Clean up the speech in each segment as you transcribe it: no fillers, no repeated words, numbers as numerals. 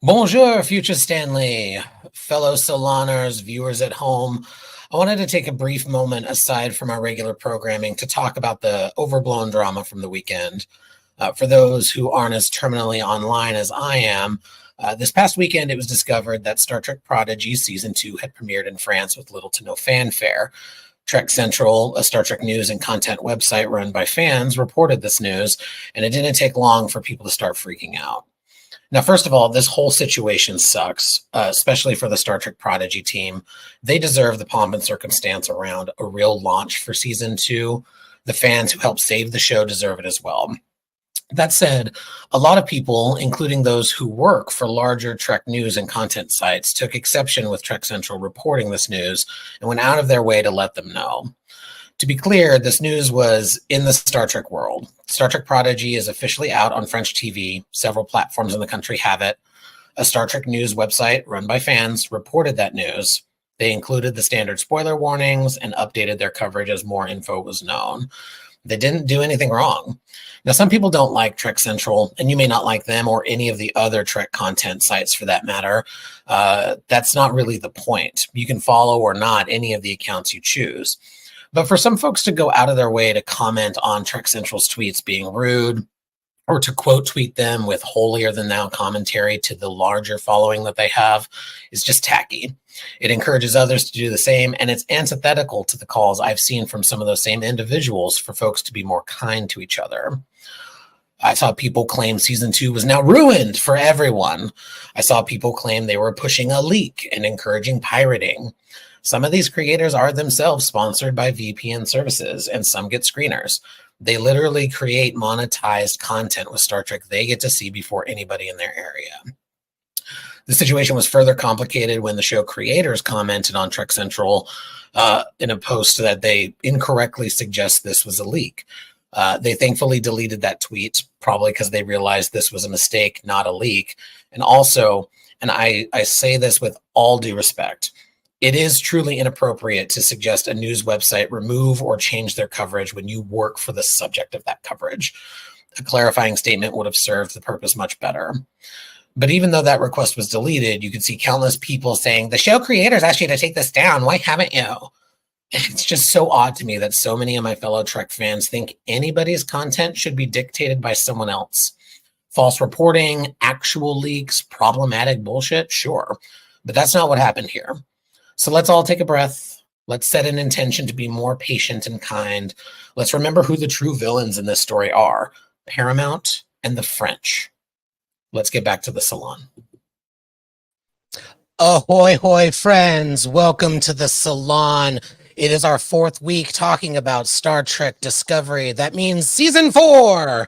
Bonjour, future Stanley, fellow Saloners, viewers at home. I wanted to take a brief moment aside from our regular programming to talk about the overblown drama from the weekend. For those who aren't as terminally online as I am, this past weekend it was discovered that Star Trek Prodigy Season 2 had premiered in France with little to no fanfare. Trek Central, a Star Trek news and content website run by fans, reported this news, and it didn't take long for people to start freaking out. Now, first of all, this whole situation sucks, especially for the Star Trek Prodigy team. They deserve the pomp and circumstance around a real launch for season 2. The fans who helped save the show deserve it as well. That said, a lot of people, including those who work for larger Trek news and content sites, took exception with Trek Central reporting this news and went out of their way to let them know. To be clear, this news was in the Star Trek world. Star Trek Prodigy is officially out on French TV. Several platforms in the country have it. A Star Trek news website run by fans reported that news. They included the standard spoiler warnings and updated their coverage as more info was known. They didn't do anything wrong. Now, some people don't like Trek Central, and you may not like them or any of the other Trek content sites for that matter. That's not really the point. You can follow or not any of the accounts you choose. But for some folks to go out of their way to comment on Trek Central's tweets being rude, or to quote tweet them with holier than thou commentary to the larger following that they have, is just tacky. It encourages others to do the same, and it's antithetical to the calls I've seen from some of those same individuals for folks to be more kind to each other. I saw people claim season 2 was now ruined for everyone. I saw people claim they were pushing a leak and encouraging pirating. Some of these creators are themselves sponsored by VPN services, and some get screeners. They literally create monetized content with Star Trek they get to see before anybody in their area. The situation was further complicated when the show creators commented on Trek Central in a post that they incorrectly suggest this was a leak. They thankfully deleted that tweet, probably because they realized this was a mistake, not a leak. And also, and I say this with all due respect, it is truly inappropriate to suggest a news website remove or change their coverage when you work for the subject of that coverage. A clarifying statement would have served the purpose much better. But even though that request was deleted, you could see countless people saying, the show creators asked you to take this down. Why haven't you? It's just so odd to me that so many of my fellow Trek fans think anybody's content should be dictated by someone else. False reporting, actual leaks, problematic bullshit, sure. But that's not what happened here. So let's all take a breath. Let's set an intention to be more patient and kind. Let's remember who the true villains in this story are, Paramount and the French. Let's get back to the Salon. Ahoy, hoy, friends. Welcome to the Salon. It is our 4th week talking about Star Trek Discovery. That means season 4.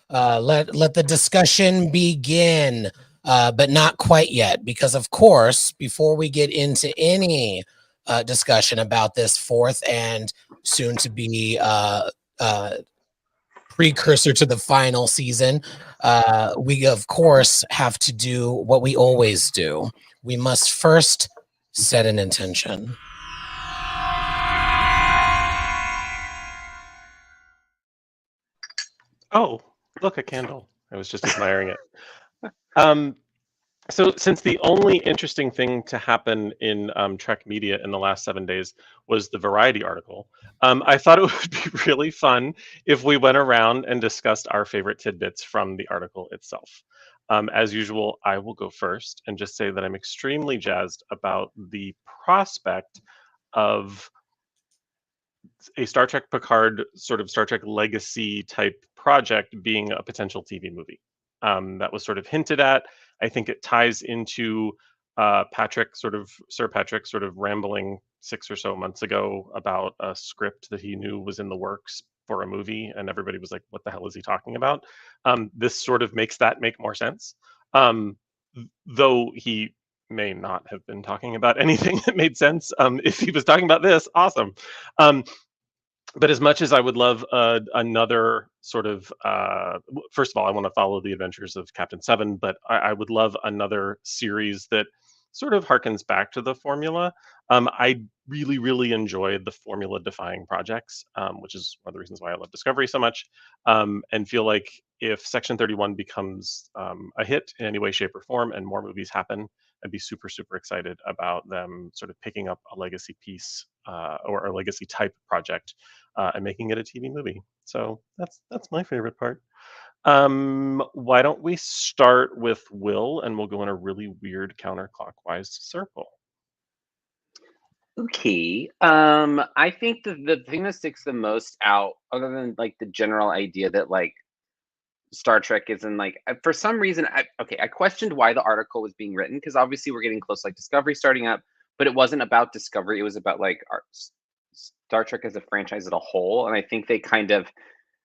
Let the discussion begin. But not quite yet, because of course, before we get into any discussion about this 4th and soon to be precursor to the final season, we of course have to do what we always do. We must first set an intention. Oh, look, a candle. I was just admiring it. So since the only interesting thing to happen in Trek media in the last 7 days was the Variety article, I thought it would be really fun if we went around and discussed our favorite tidbits from the article itself. As usual, I will go first and just say that I'm extremely jazzed about the prospect of a Star Trek Picard sort of Star Trek legacy type project being a potential TV movie. That was sort of hinted at. I think it ties into Sir Patrick sort of rambling 6 or so months ago about a script that he knew was in the works for a movie, and everybody was like, what the hell is he talking about? This sort of makes that make more sense. Though he may not have been talking about anything that made sense. If he was talking about this, awesome. But as much as I would love another sort of, first of all, I want to follow the adventures of Captain Seven, but I would love another series that sort of harkens back to the formula. I really, really enjoyed the formula-defying projects, which is one of the reasons why I love Discovery so much, and feel like if Section 31 becomes a hit in any way, shape, or form, and more movies happen, I'd be super, super excited about them sort of picking up a legacy piece or a legacy type project and making it a TV movie. So that's my favorite part. Why don't we start with Will, and we'll go in a really weird counterclockwise circle. Okay. I think the thing that sticks the most out, other than like the general idea that like Star Trek isn't like for some reason I questioned why the article was being written, because obviously we're getting close to like Discovery starting up, but it wasn't about Discovery. It was about like Star Trek as a franchise as a whole, and I think they kind of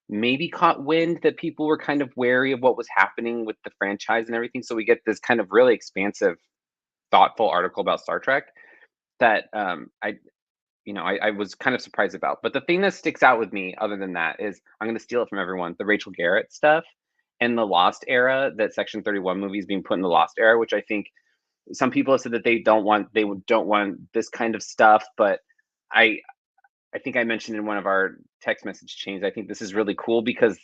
maybe caught wind that people were kind of wary of what was happening with the franchise and everything. So we get this kind of really expansive, thoughtful article about Star Trek that I was kind of surprised about. But the thing that sticks out with me, other than that, is I'm going to steal it from everyone: the Rachel Garrett stuff and the Lost era. That Section 31 movie is being put in the Lost era, which I think some people have said that they don't want this kind of stuff. But I I think I mentioned in one of our text message chains, I think this is really cool because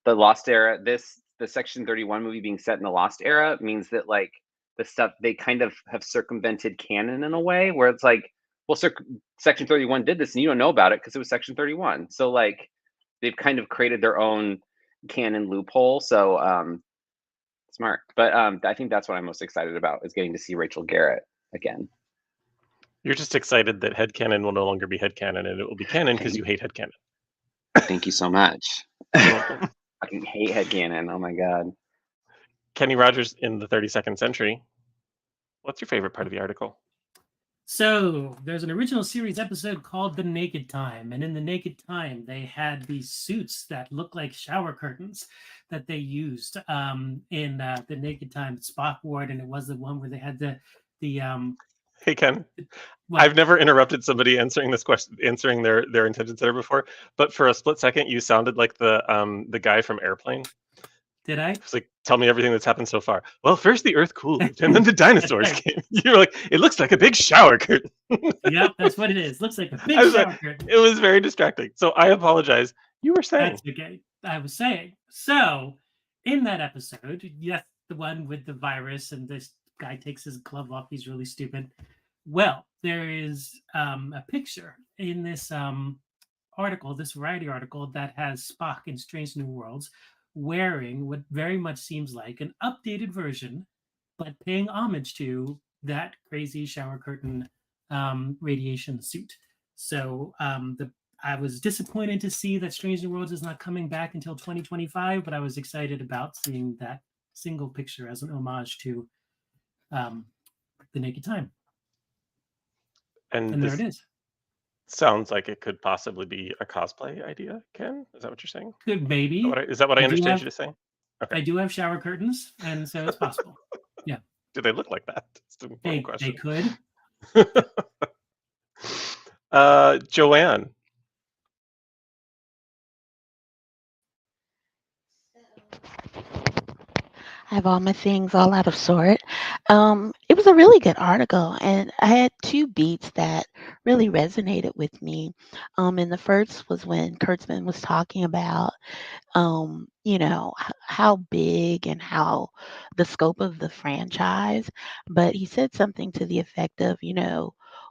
the Lost era, the Section 31 movie being set in the Lost era means that like the stuff they kind of have circumvented canon in a way where it's like, well, Section 31 did this and you don't know about it because it was Section 31. So like they've kind of created their own canon loophole. So smart. But I think that's what I'm most excited about, is getting to see Rachel Garrett again. You're just excited that headcanon will no longer be headcanon and it will be canon because you hate headcanon. Thank you so much. I fucking hate headcanon. Oh my god. Kenny Rogers in the 32nd century. What's your favorite part of the article? So there's an original series episode called The Naked Time, and in The Naked Time, they had these suits that look like shower curtains that they used in The Naked Time. Spock wore it, and it was the one where they had the Hey Ken, what? I've never interrupted somebody answering this question, answering their intentions there before, but for a split second, you sounded like the guy from Airplane. Did I? It's like, tell me everything that's happened so far. Well, first the Earth cooled, and then the dinosaurs came. You're like, it looks like a big shower curtain. Yep, that's what it is. Looks like a big shower curtain. It was very distracting. So I apologize. You were saying. That's okay. I was saying. So in that episode, yes, the one with the virus and this guy takes his glove off. He's really stupid. Well, there is a picture in this article, this Variety article, that has Spock in Strange New Worlds wearing what very much seems like an updated version, but paying homage to that crazy shower curtain radiation suit. So I was disappointed to see that Strange New Worlds is not coming back until 2025, but I was excited about seeing that single picture as an homage to The Naked Time. And there it is. Sounds like it could possibly be a cosplay idea, Ken? Is that what you're saying? Could maybe. Is that what I understand you to say? Okay. I do have shower curtains, and so it's possible. Yeah. Do they look like that? That's an important question. They could. Joanne. I have all my things all out of sort. It was a really good article, and I had two beats that really resonated with me. And the first was when Kurtzman was talking about, how big and how the scope of the franchise, but he said something to the effect of,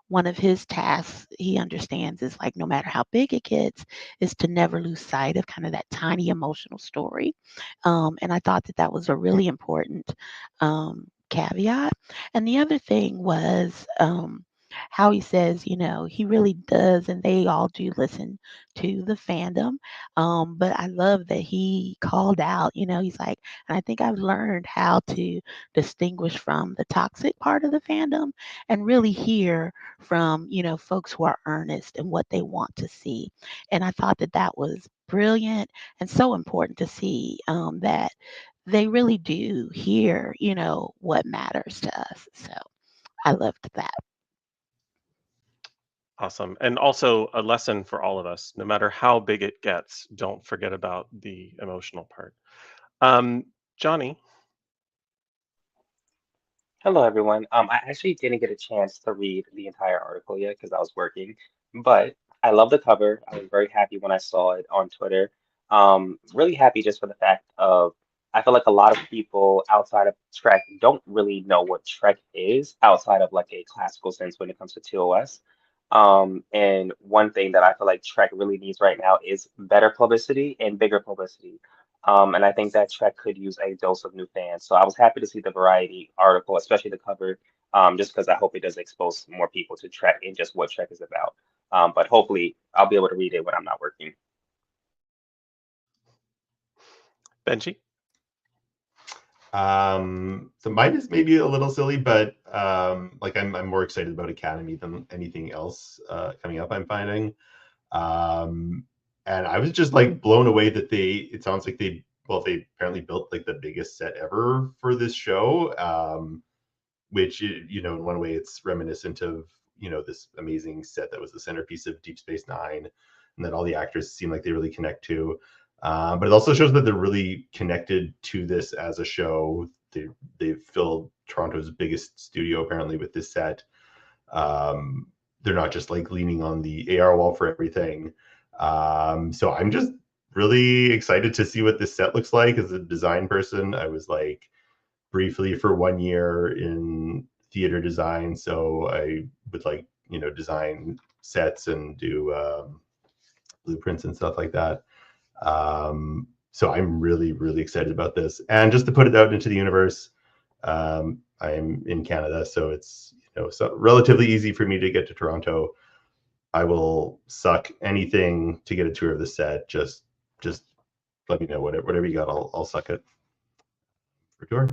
one of his tasks he understands is like no matter how big it gets, is to never lose sight of kind of that tiny emotional story. And I thought that that was a really important caveat. And the other thing was how he says, he really does, and they all do listen to the fandom. But I love that he called out, he's like, and I think I've learned how to distinguish from the toxic part of the fandom and really hear from, folks who are earnest and what they want to see. And I thought that that was brilliant and so important to see that they really do hear, what matters to us. So I loved that. Awesome. And also a lesson for all of us, no matter how big it gets, don't forget about the emotional part. Johnny. Hello, everyone. I actually didn't get a chance to read the entire article yet because I was working, but I love the cover. I was very happy when I saw it on Twitter. Really happy just for the fact of I feel like a lot of people outside of Trek don't really know what Trek is outside of like a classical sense when it comes to TOS. And one thing that I feel like Trek really needs right now is better publicity and bigger publicity. And I think that Trek could use a dose of new fans. So I was happy to see the Variety article, especially the cover, just because I hope it does expose more people to Trek and just what Trek is about. But hopefully I'll be able to read it when I'm not working. Benji? So mine is maybe a little silly, but like I'm more excited about Academy than anything else coming up, I'm finding. And I was just like blown away that it sounds like they apparently built like the biggest set ever for this show, which, you know, in one way it's reminiscent of, you know, this amazing set that was the centerpiece of Deep Space Nine, and that all the actors seem like they really connect to. But it also shows that they're really connected to this as a show. They've filled Toronto's biggest studio apparently with this set. They're not just like leaning on the AR wall for everything. So I'm just really excited to see what this set looks like. As a design person, I was like briefly for 1 year in theater design, so I would like, you know, design sets and do blueprints and stuff like that. So I'm really, really excited about this. And just to put it out into the universe, I'm in Canada, so it's, you know, so relatively easy for me to get to Toronto. I will suck anything to get a tour of the set. Just let me know, whatever you got, I'll suck it for tour.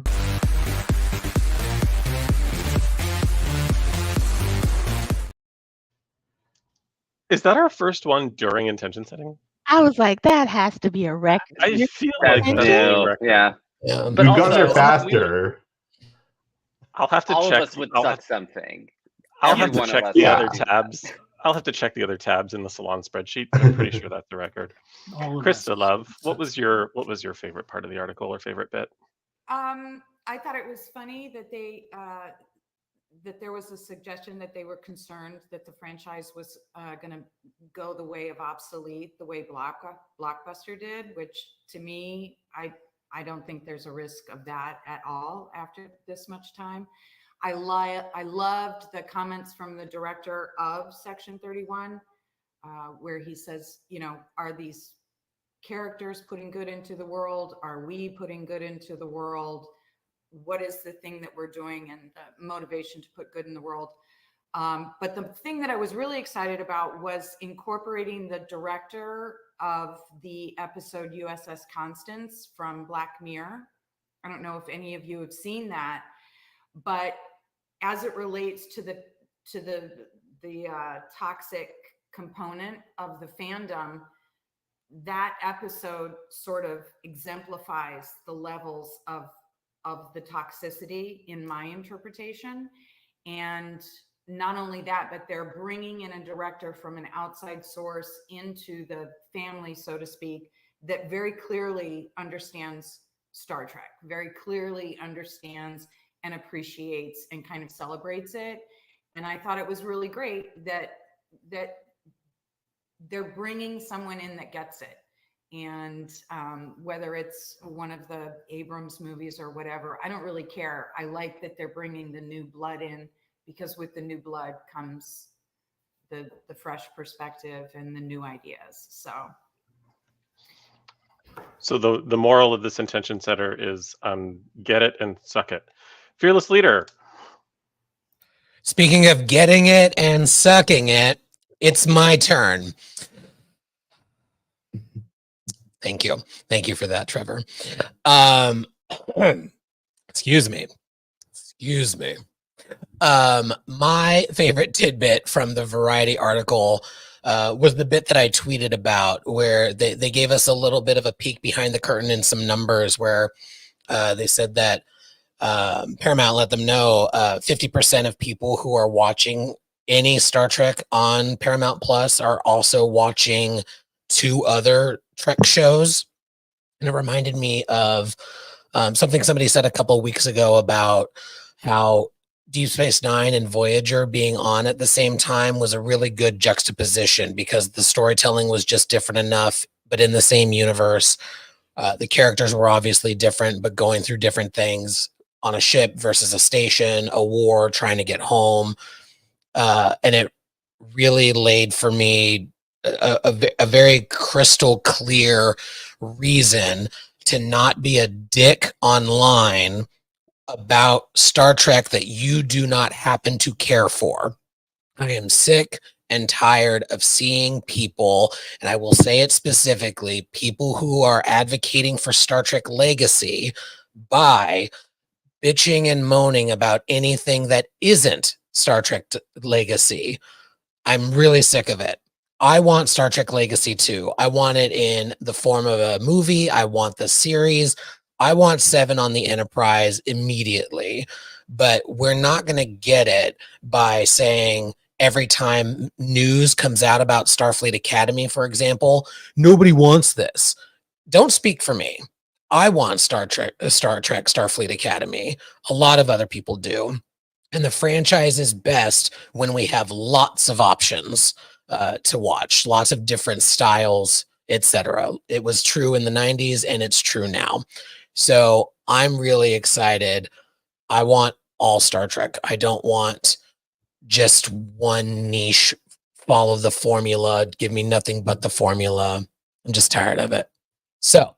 Is that our first one during intention setting? I was like, that has to be a record. I feel like That's that's new. a record. Yeah. Yeah. But We've got there also, faster. I'll have to all check. of us would I'll suck have, something. I'll Every have to one of check us the would other do that. tabs. I'll have to check the other tabs in the Salon spreadsheet, but I'm pretty sure that's the record. All of us. Krista, love, what was your favorite part of the article or favorite bit? I thought it was funny that that there was a suggestion that they were concerned that the franchise was going to go the way of obsolete, the way Blockbuster did, which to me, I don't think there's a risk of that at all after this much time. I loved the comments from the director of Section 31, where he says, you know, are these characters putting good into the world? Are we putting good into the world? What is the thing that we're doing and the motivation to put good in the world? But the thing that I was really excited about was incorporating the director of the episode USS Constance from Black Mirror. I don't know if any of you have seen that, but as it relates to the toxic component of the fandom, that episode sort of exemplifies the levels of the toxicity in my interpretation. And not only that, but they're bringing in a director from an outside source into the family, so to speak, that very clearly understands Star Trek, very clearly understands and appreciates and kind of celebrates it. And I thought it was really great that they're bringing someone in that gets it. And whether it's one of the Abrams movies or whatever, I don't really care. I like that they're bringing the new blood in, because with the new blood comes the fresh perspective and the new ideas. So the moral of this intention setter is get it and suck it. Fearless leader. Speaking of getting it and sucking it, it's my turn. Thank you. Thank you for that, Trevor. Excuse me. My favorite tidbit from the Variety article was the bit that I tweeted about, where they gave us a little bit of a peek behind the curtain and some numbers, where they said that Paramount let them know 50% of people who are watching any Star Trek on Paramount Plus are also watching 2 other Trek shows. And it reminded me of something somebody said a couple of weeks ago about how Deep Space Nine and Voyager being on at the same time was a really good juxtaposition, because the storytelling was just different enough but in the same universe. The characters were obviously different, but going through different things on a ship versus a station, a war, trying to get home. And it really laid for me a very crystal clear reason to not be a dick online about Star Trek that you do not happen to care for. I am sick and tired of seeing people, and I will say it specifically, people who are advocating for Star Trek Legacy by bitching and moaning about anything that isn't Star Trek Legacy. I'm really sick of it. I want Star Trek Legacy too. I want it in the form of a movie. I want the series. I want Seven on the Enterprise immediately. But we're not going to get it by saying every time news comes out about Starfleet Academy, for example, nobody wants this. Don't speak for me. I want Star Trek, Starfleet Academy. A lot of other people do. And the franchise is best when we have lots of options to watch, lots of different styles, etc. It was true in the 90s and it's true now. So I'm really excited. I want all Star Trek. I don't want just one niche, follow the formula, give me nothing but the formula. I'm just tired of it. So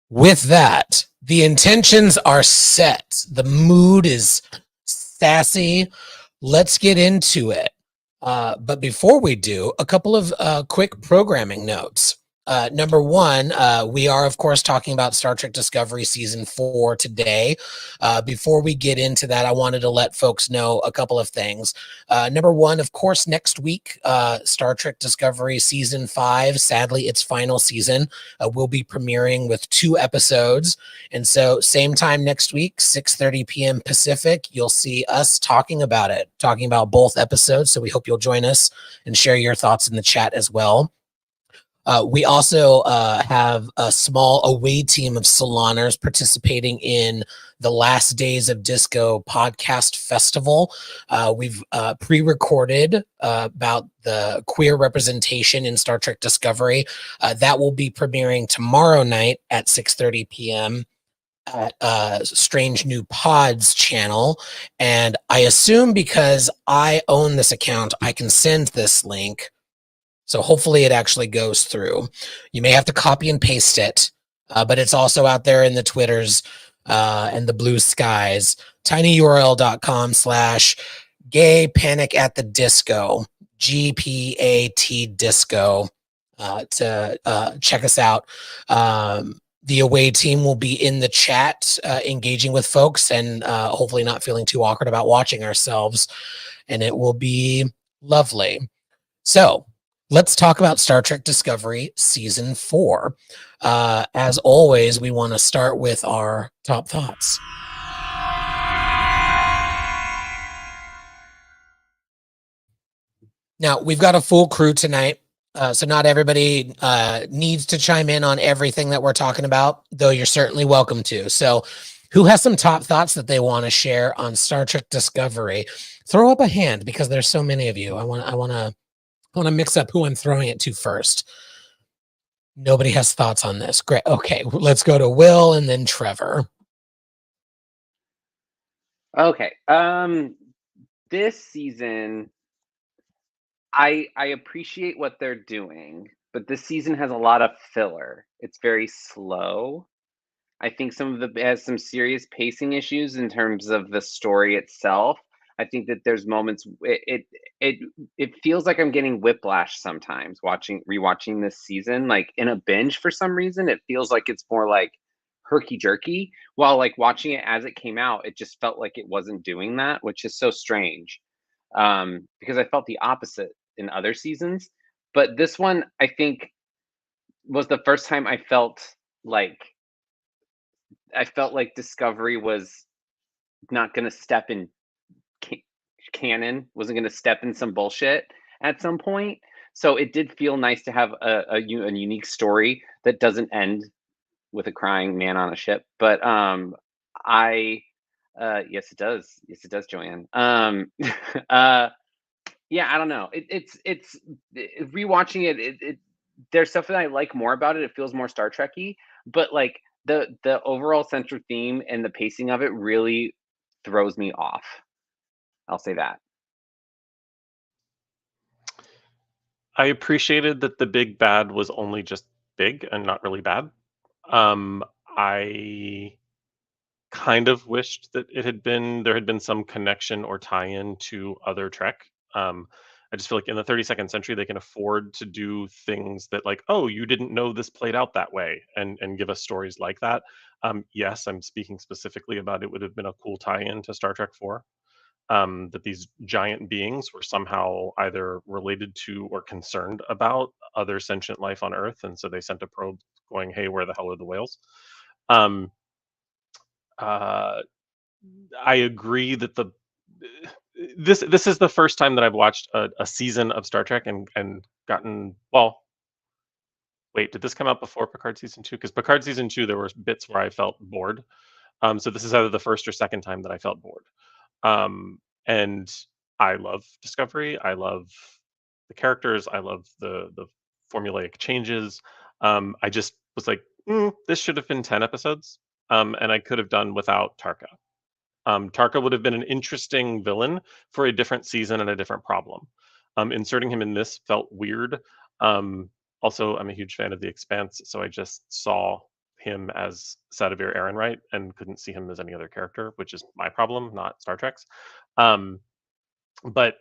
with that, the intentions are set. The mood is sassy. Let's get into it. But before we do, a couple of quick programming notes. Number one, we are, of course, talking about Star Trek Discovery Season 4 today. Before we get into that, I wanted to let folks know a couple of things. Number one, of course, next week, Star Trek Discovery Season 5, sadly, its final season, will be premiering with 2 episodes. And so same time next week, 6:30 p.m. Pacific, you'll see us talking about it, talking about both episodes. So we hope you'll join us and share your thoughts in the chat as well. We also have a small away team of Saloners participating in the Last Days of Disco podcast festival. We've pre-recorded about the queer representation in Star Trek Discovery. That will be premiering tomorrow night at 6:30 p.m. at Strange New Pods channel. And I assume because I own this account, I can send this link. So hopefully it actually goes through. You may have to copy and paste it, but it's also out there in the Twitters and the blue skies. tinyurl.com/gay panic at the disco, GPAT disco, to check us out. The away team will be in the chat, engaging with folks and hopefully not feeling too awkward about watching ourselves. And it will be lovely. So let's talk about Star Trek Discovery Season 4. As always, we want to start with our top thoughts. Now, we've got a full crew tonight, so not everybody needs to chime in on everything that we're talking about, though you're certainly welcome to. So who has some top thoughts that they want to share on Star Trek Discovery? Throw up a hand because there's so many of you. I want to mix up who I'm throwing it to first. Nobody has thoughts on this. Great. Okay, let's go to Will and then Trevor. Okay. This season, I appreciate what they're doing, but this season has a lot of filler. It's very slow. I think it has some serious pacing issues in terms of the story itself. I think that there's moments it feels like I'm getting whiplash sometimes rewatching this season, like in a binge for some reason. It feels like it's more like herky jerky, while like watching it as it came out, it just felt like it wasn't doing that, which is so strange. Because I felt the opposite in other seasons. But this one, I think, was the first time I felt like Discovery was not going to step in canon, wasn't going to step in some bullshit at some point. So it did feel nice to have a unique story that doesn't end with a crying man on a ship. But yes, it does. Yes, it does, Joanne. Yeah, I don't know. It's rewatching it. there's stuff that I like more about it. It feels more Star Trek-y, but like the overall central theme and the pacing of it really throws me off. I'll say that. I appreciated that the big bad was only just big and not really bad. I kind of wished that there had been some connection or tie-in to other Trek. I just feel like in the 32nd century they can afford to do things that, like, oh, you didn't know this played out that way, and give us stories like that. Yes, I'm speaking specifically about it would have been a cool tie-in to Star Trek 4. That these giant beings were somehow either related to or concerned about other sentient life on Earth, and so they sent a probe going, "Hey, where the hell are the whales?" Um, uh, I agree that this is the first time that I've watched a season of Star Trek and gotten, well. Wait, did this come out before Picard season 2? Because Picard season 2, there were bits where I felt bored. So this is either the first or second time that I felt bored. And I love Discovery. I love the characters. I love the formulaic changes. I just was like, this should have been 10 episodes. And I could have done without Tarka. Tarka would have been an interesting villain for a different season and a different problem. Inserting him in this felt weird. Also, I'm a huge fan of The Expanse, so I just saw him as Sadavir Ehrenreich and couldn't see him as any other character, which is my problem, not Star Trek's. But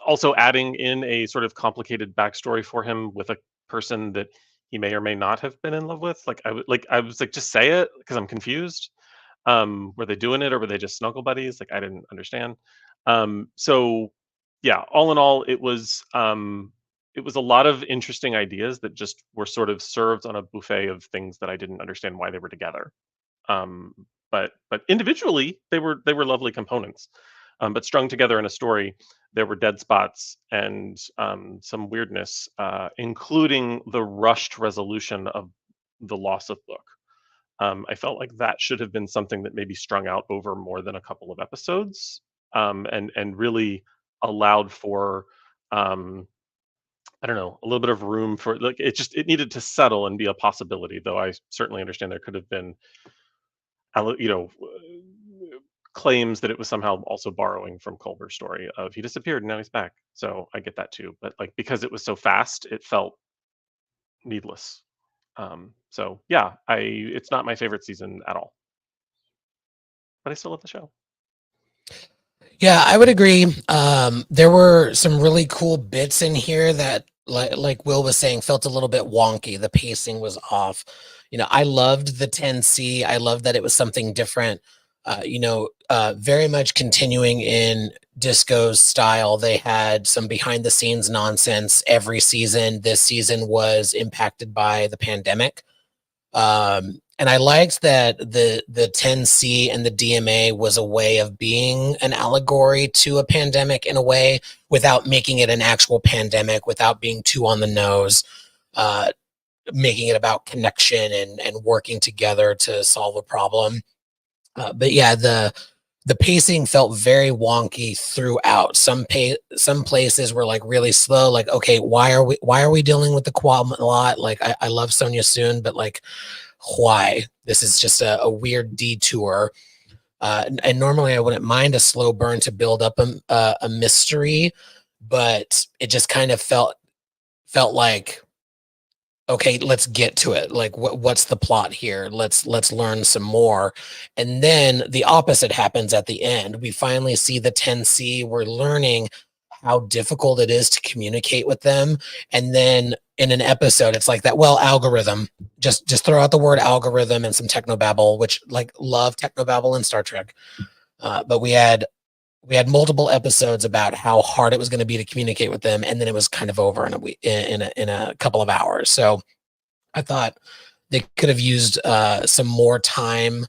also adding in a sort of complicated backstory for him with a person that he may or may not have been in love with. I was like, just say it, because I'm confused. Were they doing it, or were they just snuggle buddies? Like, I didn't understand. So yeah, all in all, it was a lot of interesting ideas that just were sort of served on a buffet of things that I didn't understand why they were together. Um, but individually, they were lovely components. But strung together in a story, there were dead spots and some weirdness, including the rushed resolution of the loss of Book. I felt like that should have been something that maybe strung out over more than a couple of episodes, and really allowed for, I don't know, a little bit of room for, like, it needed to settle and be a possibility. Though I certainly understand there could have been, you know, claims that it was somehow also borrowing from Culber's story of he disappeared and now he's back. So I get that too, but like, because it was so fast, it felt needless. So yeah, it's not my favorite season at all, but I still love the show. Yeah, I would agree. There were some really cool bits in here that, like Will was saying, felt a little bit wonky. The pacing was off. I loved the 10C. I loved that it was something different. Very much continuing in Disco's style. They had some behind the scenes nonsense every season. This season was impacted by the pandemic. And I liked that the 10C and the DMA was a way of being an allegory to a pandemic in a way, without making it an actual pandemic, without being too on the nose, making it about connection and working together to solve a problem. But yeah, the pacing felt very wonky throughout. Some places were like really slow. Like, okay, why are we dealing with the Quam a lot? Like, I love Sonia Soon, but like, why? This is just a weird detour. And normally I wouldn't mind a slow burn to build up a mystery, but it just kind of felt like, okay, let's get to it. Like, what's the plot here? Let's learn some more. And then the opposite happens at the end. We finally see the 10C. We're learning how difficult it is to communicate with them. And then in an episode, it's like that, well, algorithm, just throw out the word algorithm and some technobabble, which, like, love technobabble in Star Trek. But we had multiple episodes about how hard it was going to be to communicate with them, and then it was kind of over in a couple of hours. So I thought they could have used some more time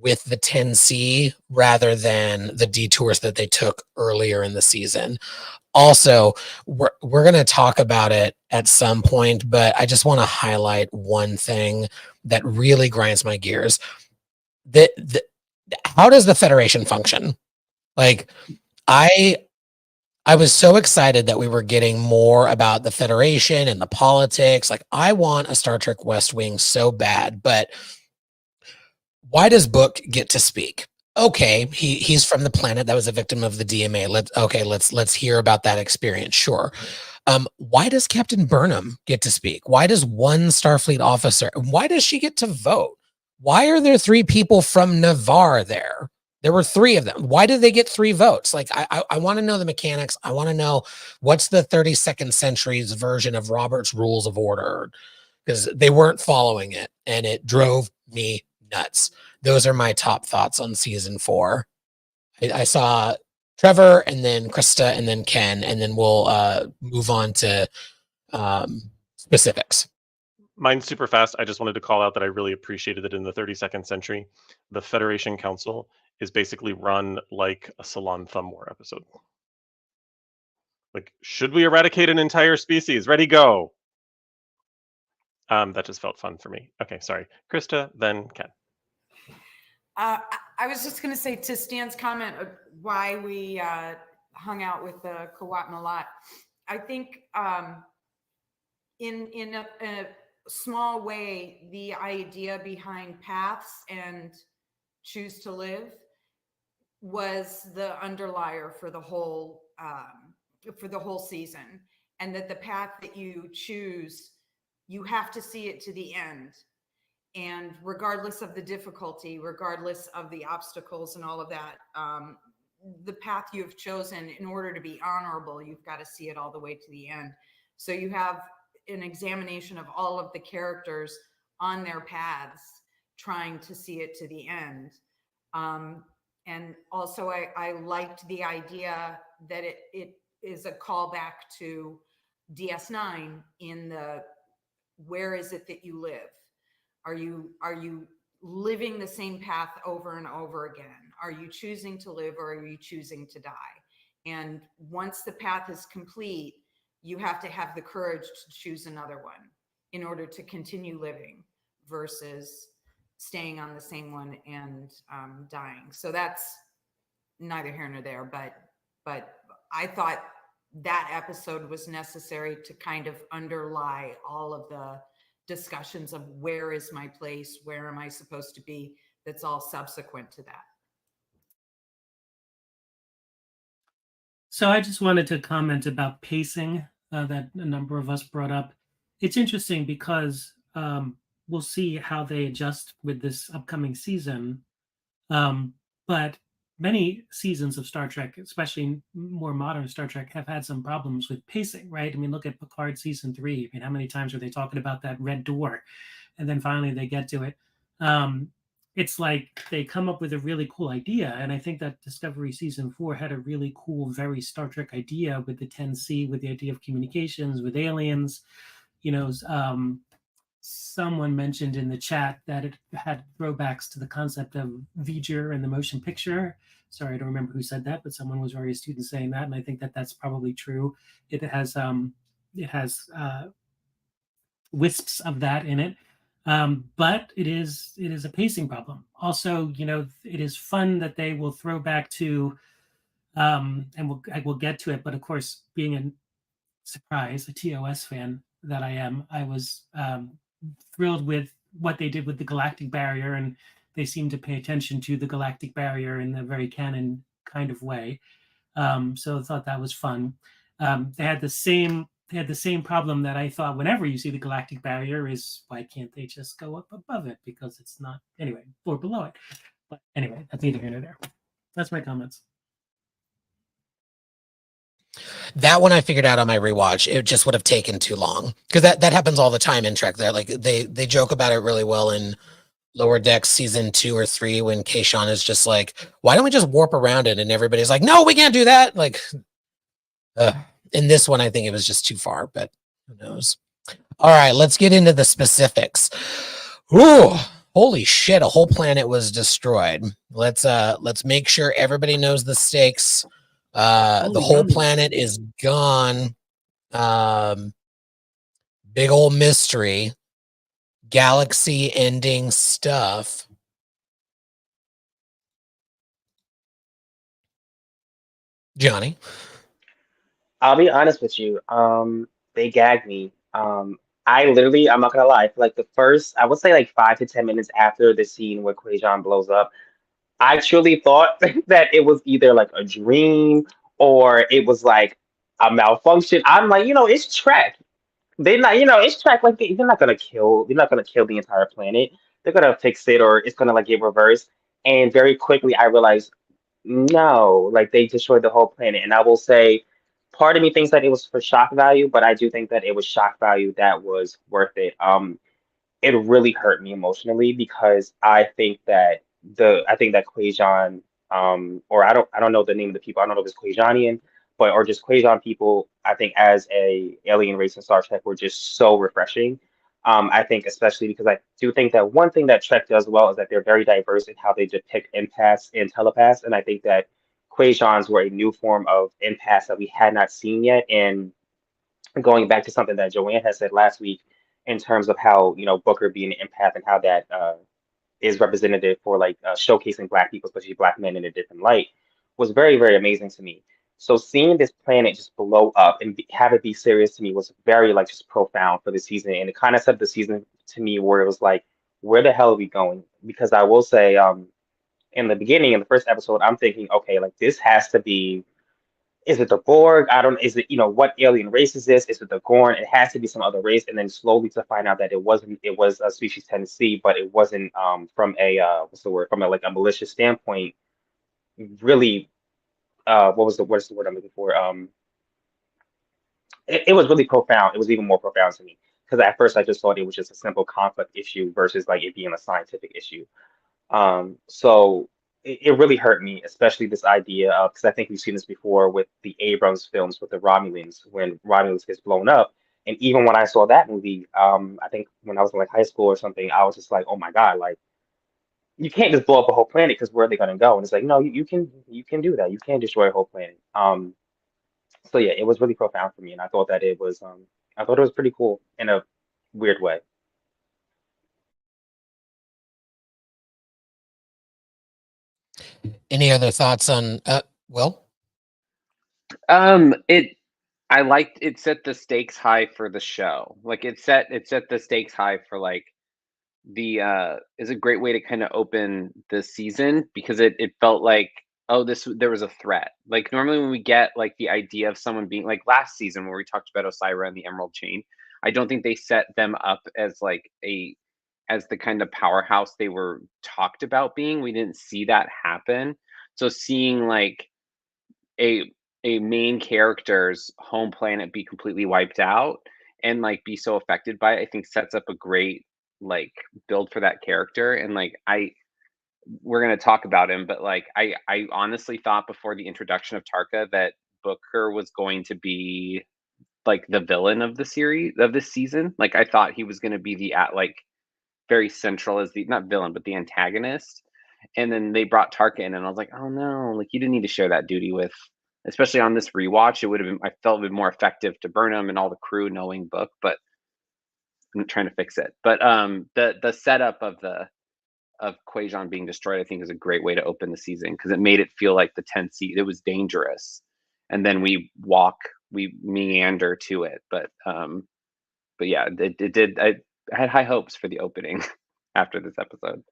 with the 10C rather than the detours that they took earlier in the season. Also, we're going to talk about it at some point, but I just want to highlight one thing that really grinds my gears. How does the Federation function? Like, I I was so excited that we were getting more about the Federation and the politics. Like, I want a Star Trek West Wing so bad, but why does Book get to speak? Okay, he's from the planet that was a victim of the DMA. Let's hear about that experience. Sure. Why does Captain Burnham get to speak? Why does one Starfleet officer? Why does she get to vote? Why are there 3 people from Navarre there? There were 3 of them. Why did they get 3 votes? Like, I want to know the mechanics. I want to know what's the 32nd century's version of Robert's Rules of Order, because they weren't following it, and it drove me nuts. Those are my top thoughts on season 4. I saw Trevor and then Krista and then Ken, and then we'll move on to specifics. Mine's super fast. I just wanted to call out that I really appreciated that in the 32nd century, the Federation Council is basically run like a Salon Thumb War episode. Like, should we eradicate an entire species? Ready, go. That just felt fun for me. Okay, sorry. Krista, then Ken. I was just going to say, to Stan's comment of why we hung out with the Kawat Malat, I think in a small way, the idea behind paths and choose to live was the underlier for the whole season, and that the path that you choose, you have to see it to the end. And regardless of the difficulty, regardless of the obstacles and all of that, the path you have chosen, in order to be honorable, you've got to see it all the way to the end. So you have an examination of all of the characters on their paths, trying to see it to the end. And also, I liked the idea that it is a callback to DS9 in the where is it that you live? Are you living the same path over and over again? Are you choosing to live, or are you choosing to die? And once the path is complete, you have to have the courage to choose another one in order to continue living versus staying on the same one and dying. So that's neither here nor there, but I thought that episode was necessary to kind of underlie all of the discussions of where is my place, where am I supposed to be, that's all subsequent to that. So I just wanted to comment about pacing that a number of us brought up. It's interesting because we'll see how they adjust with this upcoming season. But many seasons of Star Trek, especially more modern Star Trek, have had some problems with pacing, right? I mean, look at Picard season 3. I mean, how many times are they talking about that red door? And then finally they get to it. It's like they come up with a really cool idea. And I think that Discovery season 4 had a really cool, very Star Trek idea with the 10C, with the idea of communications with aliens. You know, someone mentioned in the chat that it had throwbacks to the concept of V'ger and the motion picture. Sorry, I don't remember who said that, but someone was very astute in saying that, and I think that that's probably true. It has wisps of that in it, but it is a pacing problem. Also, you know, it is fun that they will throw back to, and I will get to it. But of course, being a TOS fan that I am, I was thrilled with what they did with the galactic barrier, and they seem to pay attention to the galactic barrier in a very canon kind of way. So I thought that was fun. They had the same problem that I thought whenever you see the galactic barrier is, why can't they just go up above it? Because it's not, anyway, or below it. But anyway, that's neither here nor there. That's my comments. That one I figured out on my rewatch. It just would have taken too long, because that happens all the time in Trek. That, like, they joke about it really well in Lower Decks season 2 or 3 when Kayshawn is just like, why don't we just warp around it? And everybody's like, no, we can't do that. Like, in this one, I think it was just too far, but who knows? All right, let's get into the specifics. Ooh, holy shit, a whole planet was destroyed. Let's make sure everybody knows the stakes. The whole planet is gone. Big old mystery. Galaxy ending stuff. Johnny. I'll be honest with you. They gagged me. I literally, I'm not gonna lie, for like the first, I would say like 5 to 10 minutes after the scene where Quajon blows up, I truly thought that it was either like a dream or it was like a malfunction. I'm like, it's Trek. They're not, it's Trek. Like they're not gonna kill the entire planet. They're gonna fix it, or it's gonna like get reversed. And very quickly, I realized no, like they destroyed the whole planet. And I will say, part of me thinks that it was for shock value, but I do think that it was shock value that was worth it. It really hurt me emotionally because I think that Quajon, or I don't know the name of the people. I don't know if it's Quajonian, but or just Quajon people. I think as a alien race in Star Trek were just so refreshing. I think especially because I do think that one thing that Trek does well is that they're very diverse in how they depict empaths and telepaths, and I think that Quajons were a new form of empaths that we had not seen yet. And going back to something that Joanne has said last week in terms of how Booker being an empath and how that is representative for like showcasing Black people, especially Black men, in a different light, was very, very amazing to me. So seeing this planet just blow up and have it be serious to me was very like just profound for the season, and it kind of set the season to me where it was like, where the hell are we going? Because I will say, in the beginning, in the first episode, I'm thinking, okay, like this has to be, is it the Borg? I don't. Is it, what alien race is this? Is it the Gorn? It has to be some other race. And then slowly to find out that it wasn't. It was a species 10C, but it wasn't from a what's the word? From a like a malicious standpoint. Really, what's the word I'm looking for? It was really profound. It was even more profound to me because at first I just thought it was just a simple conflict issue versus like it being a scientific issue. So it really hurt me, especially this idea of, because I think we've seen this before with the Abrams films with the Romulans when Romulus gets blown up. And even when I saw that movie, I think when I was in like high school or something, I was just like, oh my God, like you can't just blow up a whole planet because where are they going to go? And it's like, no, you can do that. You can destroy a whole planet. So yeah, it was really profound for me, and I thought it was pretty cool in a weird way. Any other thoughts on Will? It I liked it set the stakes high for the show. Like it set the stakes high for like the is a great way to kind of open the season because it felt like, oh, there was a threat. Like normally when we get like the idea of someone being like last season where we talked about Osira and the Emerald Chain, I don't think they set them up as like as the kind of powerhouse they were talked about being. We didn't see that happen. So seeing like a main character's home planet be completely wiped out and like be so affected by it, I think sets up a great like build for that character. And like we're gonna talk about him, but like I honestly thought before the introduction of Tarka that Booker was going to be like the villain of the series of this season. Like I thought he was gonna be the at like very central as the not villain but the antagonist. And then they brought Tarka in, and I was like, oh no, like you didn't need to share that duty with, especially on this rewatch. It would have been, I felt it would be more effective to burn him and all the crew knowing Book, but I'm trying to fix it. But the setup of Quajon being destroyed, I think, is a great way to open the season because it made it feel like the 10th seed. It was dangerous, and then we meander to it. But yeah, it did. I had high hopes for the opening after this episode.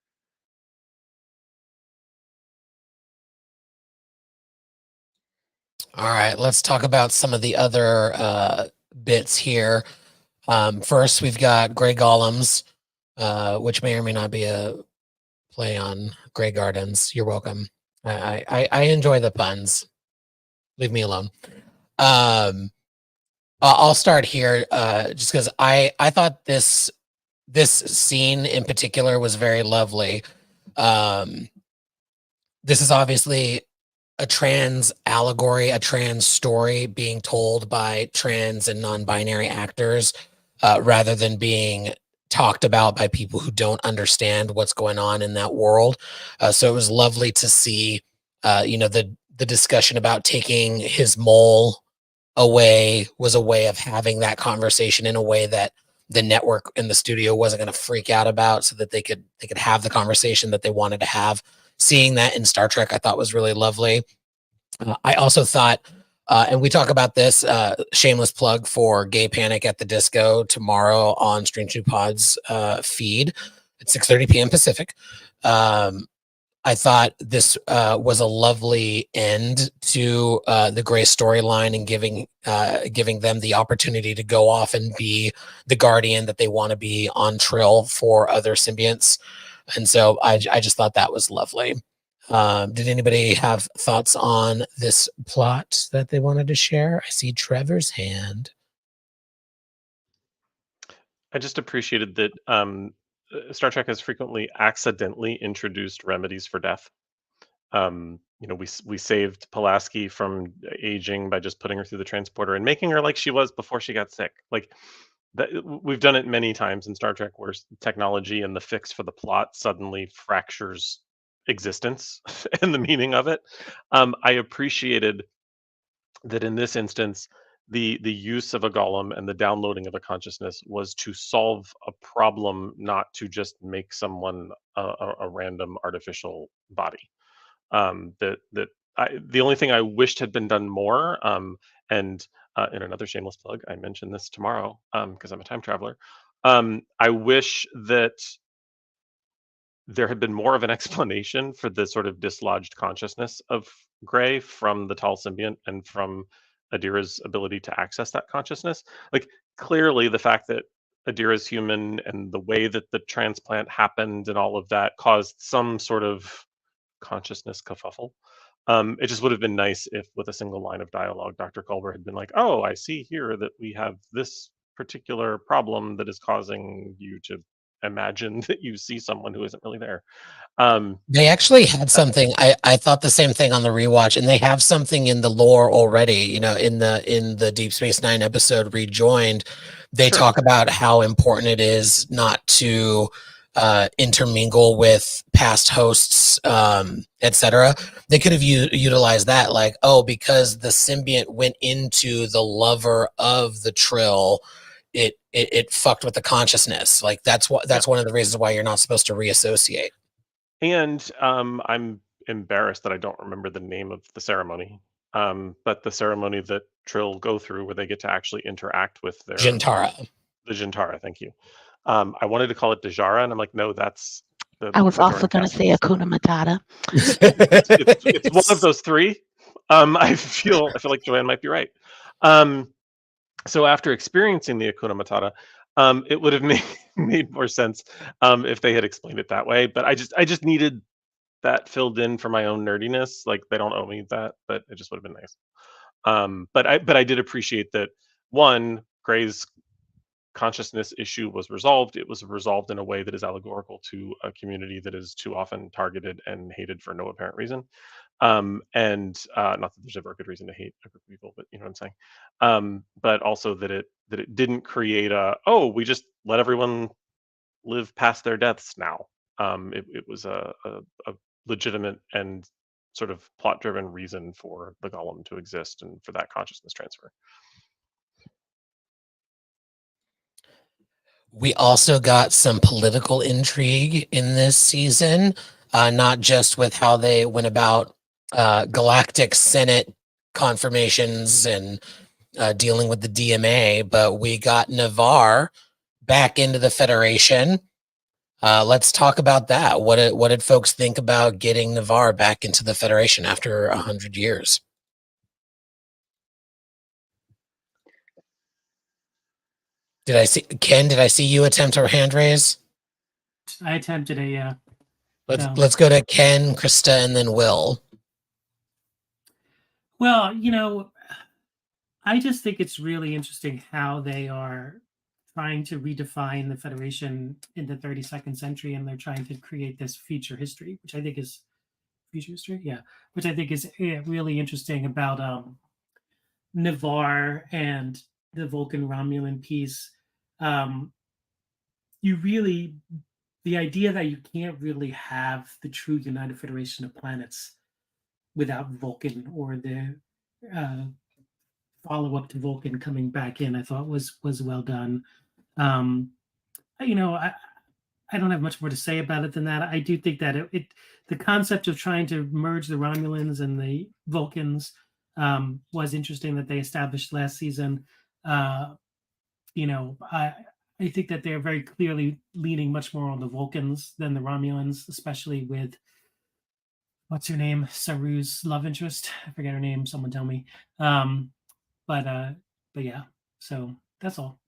All right, let's talk about some of the other bits here. First, we've got Grey Golems, which may or may not be a play on Grey Gardens. You're welcome. I enjoy the puns. Leave me alone. I'll start here just because I thought this scene in particular was very lovely. This is obviously a trans allegory, a trans story being told by trans and non-binary actors rather than being talked about by people who don't understand what's going on in that world. So it was lovely to see, the discussion about taking his mole away was a way of having that conversation in a way that the network and the studio wasn't going to freak out about, so that they could have the conversation that they wanted to have. Seeing that in Star Trek, I thought was really lovely. I also thought And we talk about this, shameless plug for Gay Panic at the Disco tomorrow on Stream 2 Pod's feed at 6:30 p.m. Pacific. I thought this was a lovely end to the Gray storyline and giving them the opportunity to go off and be the guardian that they want to be on Trill for other symbionts. And so I just thought that was lovely. Did anybody have thoughts on this plot that they wanted to share? I see Trevor's hand. I just appreciated that Star Trek has frequently accidentally introduced remedies for death. We saved Pulaski from aging by just putting her through the transporter and making her like she was before she got sick. Like that, we've done it many times in Star Trek where technology and the fix for the plot suddenly fractures existence and the meaning of it. I appreciated that in this instance, the use of a golem and the downloading of a consciousness was to solve a problem, not to just make someone a random artificial body. The only thing I wished had been done more, and in another shameless plug, I mentioned this tomorrow because I'm a time traveler. I wish that there had been more of an explanation for the sort of dislodged consciousness of Gray from the Tall symbiont and from Adira's ability to access that consciousness. Like clearly the fact that Adira's human and the way that the transplant happened and all of that caused some sort of consciousness kerfuffle. It just would have been nice if with a single line of dialogue, Dr. Culber had been like, oh, I see here that we have this particular problem that is causing you to imagine that you see someone who isn't really there. They actually had something. I thought the same thing on the rewatch, and they have something in the lore already. You know, in the Deep Space Nine episode Rejoined, they Sure. talk about how important it is not to intermingle with past hosts, etc. They could have utilized that, like, oh, because the symbiont went into the lover of the Trill, it fucked with the consciousness. Like that's one of the reasons why you're not supposed to reassociate. And I'm embarrassed that I don't remember the name of the ceremony. But the ceremony that Trill go through where they get to actually interact with their Jintara. The Jintara, thank you. I wanted to call it Dejara, and I'm like, no, that's the I was also Bajoran going to say Castles. Akuna Matata. It's one of those three. I feel like Joanne might be right. So after experiencing the Akuna Matata, it would have made more sense if they had explained it that way. But I just needed that filled in for my own nerdiness. Like they don't owe me that, but it just would have been nice. But I did appreciate that one, Gray's consciousness issue was resolved. It was resolved in a way that is allegorical to a community that is too often targeted and hated for no apparent reason. And not that there's ever a good reason to hate a group of people, but you know what I'm saying. But also that it didn't create we just let everyone live past their deaths now. It was a legitimate and sort of plot driven reason for the golem to exist and for that consciousness transfer. We also got some political intrigue in this season, not just with how they went about galactic Senate confirmations and dealing with the DMA, but we got Navarre back into the Federation. Let's talk about that. What did folks think about getting Navarre back into the Federation after 100 years? Did I see you attempt a hand raise? I attempted a yeah. Let's go to Ken, Krista, and then Will. Well, I just think it's really interesting how they are trying to redefine the Federation in the 32nd century, and they're trying to create this future history, which I think is which I think is really interesting about Navarre and the Vulcan Romulan piece. The idea that you can't really have the true United Federation of Planets without Vulcan or the follow-up to Vulcan coming back in, I thought was well done. I don't have much more to say about it than that. I do think that the concept of trying to merge the Romulans and the Vulcans was interesting that they established last season. You know, I think that they're very clearly leaning much more on the Vulcans than the Romulans, especially with what's her name, Saru's love interest. I forget her name. Someone tell me. But yeah. So that's all.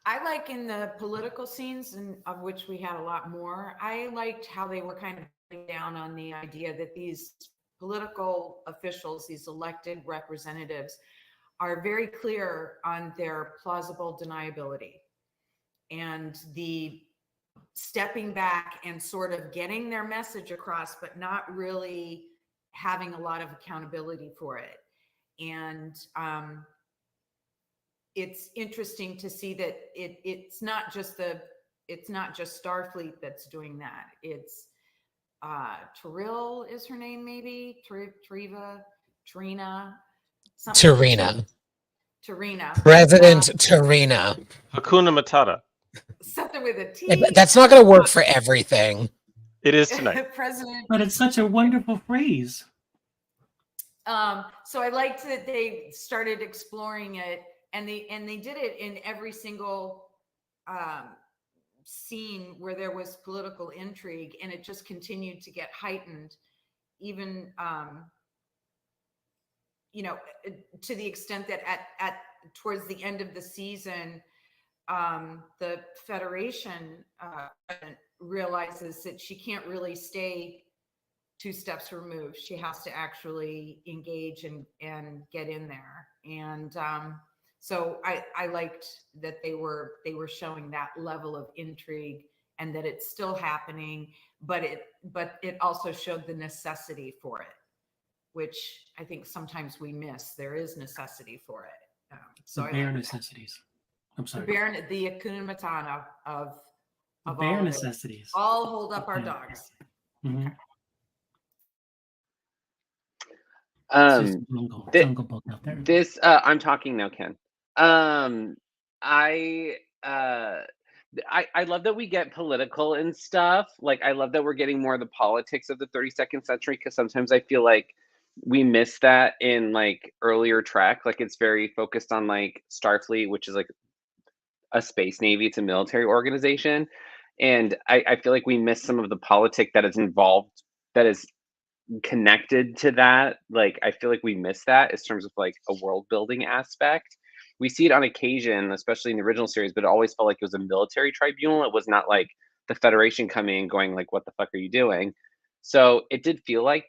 I like in the political scenes, and of which we had a lot more, I liked how they were kind of putting down on the idea that these political officials, these elected representatives, are very clear on their plausible deniability and the stepping back and sort of getting their message across, but not really having a lot of accountability for it. And it's interesting to see that it's not just Starfleet that's doing that. It's Tyrell is her name, maybe Trina, something. Tarina. Tarina. President Tarina. Hakuna Matata. Something with a T. Yeah, but that's not going to work for everything. It is tonight. President. But it's such a wonderful phrase. So I liked that they started exploring it, and they did it in every single scene where there was political intrigue, and it just continued to get heightened, even you know, to the extent that at towards the end of the season, the Federation realizes that she can't really stay 2 steps removed. She has to actually engage and get in there. And so I liked that they were showing that level of intrigue and that it's still happening, but it also showed the necessity for it, which I think sometimes we miss. There is necessity for it. So the bare necessities. I'm sorry. The Hakuna Matata of bare all necessities. All hold up our dogs. Mm-hmm. Jungle Book out there. This I'm talking now, Ken. I love that we get political and stuff. Like, I love that we're getting more of the politics of the 32nd century, because sometimes I feel like we miss that in like earlier Trek. Like, it's very focused on like Starfleet, which is like a space navy. It's a military organization, and I feel like we miss some of the politic that is involved, that is connected to that. Like, I feel like we miss that in terms of like a world building aspect. We see it on occasion, especially in the original series, but it always felt like it was a military tribunal. It was not like the Federation coming and going like, what the fuck are you doing? So it does feel like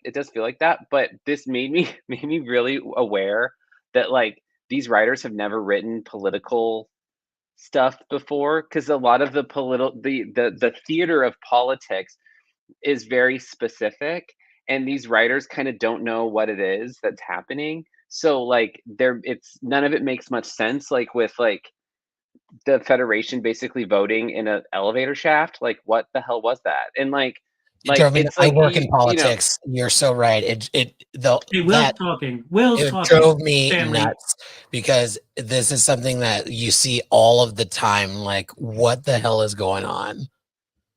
that, but this made me really aware that like these writers have never written political stuff before, because a lot of the the theater of politics is very specific, and these writers kind of don't know what it is that's happening. So like it's none of it makes much sense, like with like the Federation basically voting in an elevator shaft. Like, what the hell was that? And like it's like I work in politics. You're so right. Will's talking. Drove me family. nuts, because this is something that you see all of the time. Like, what the hell is going on?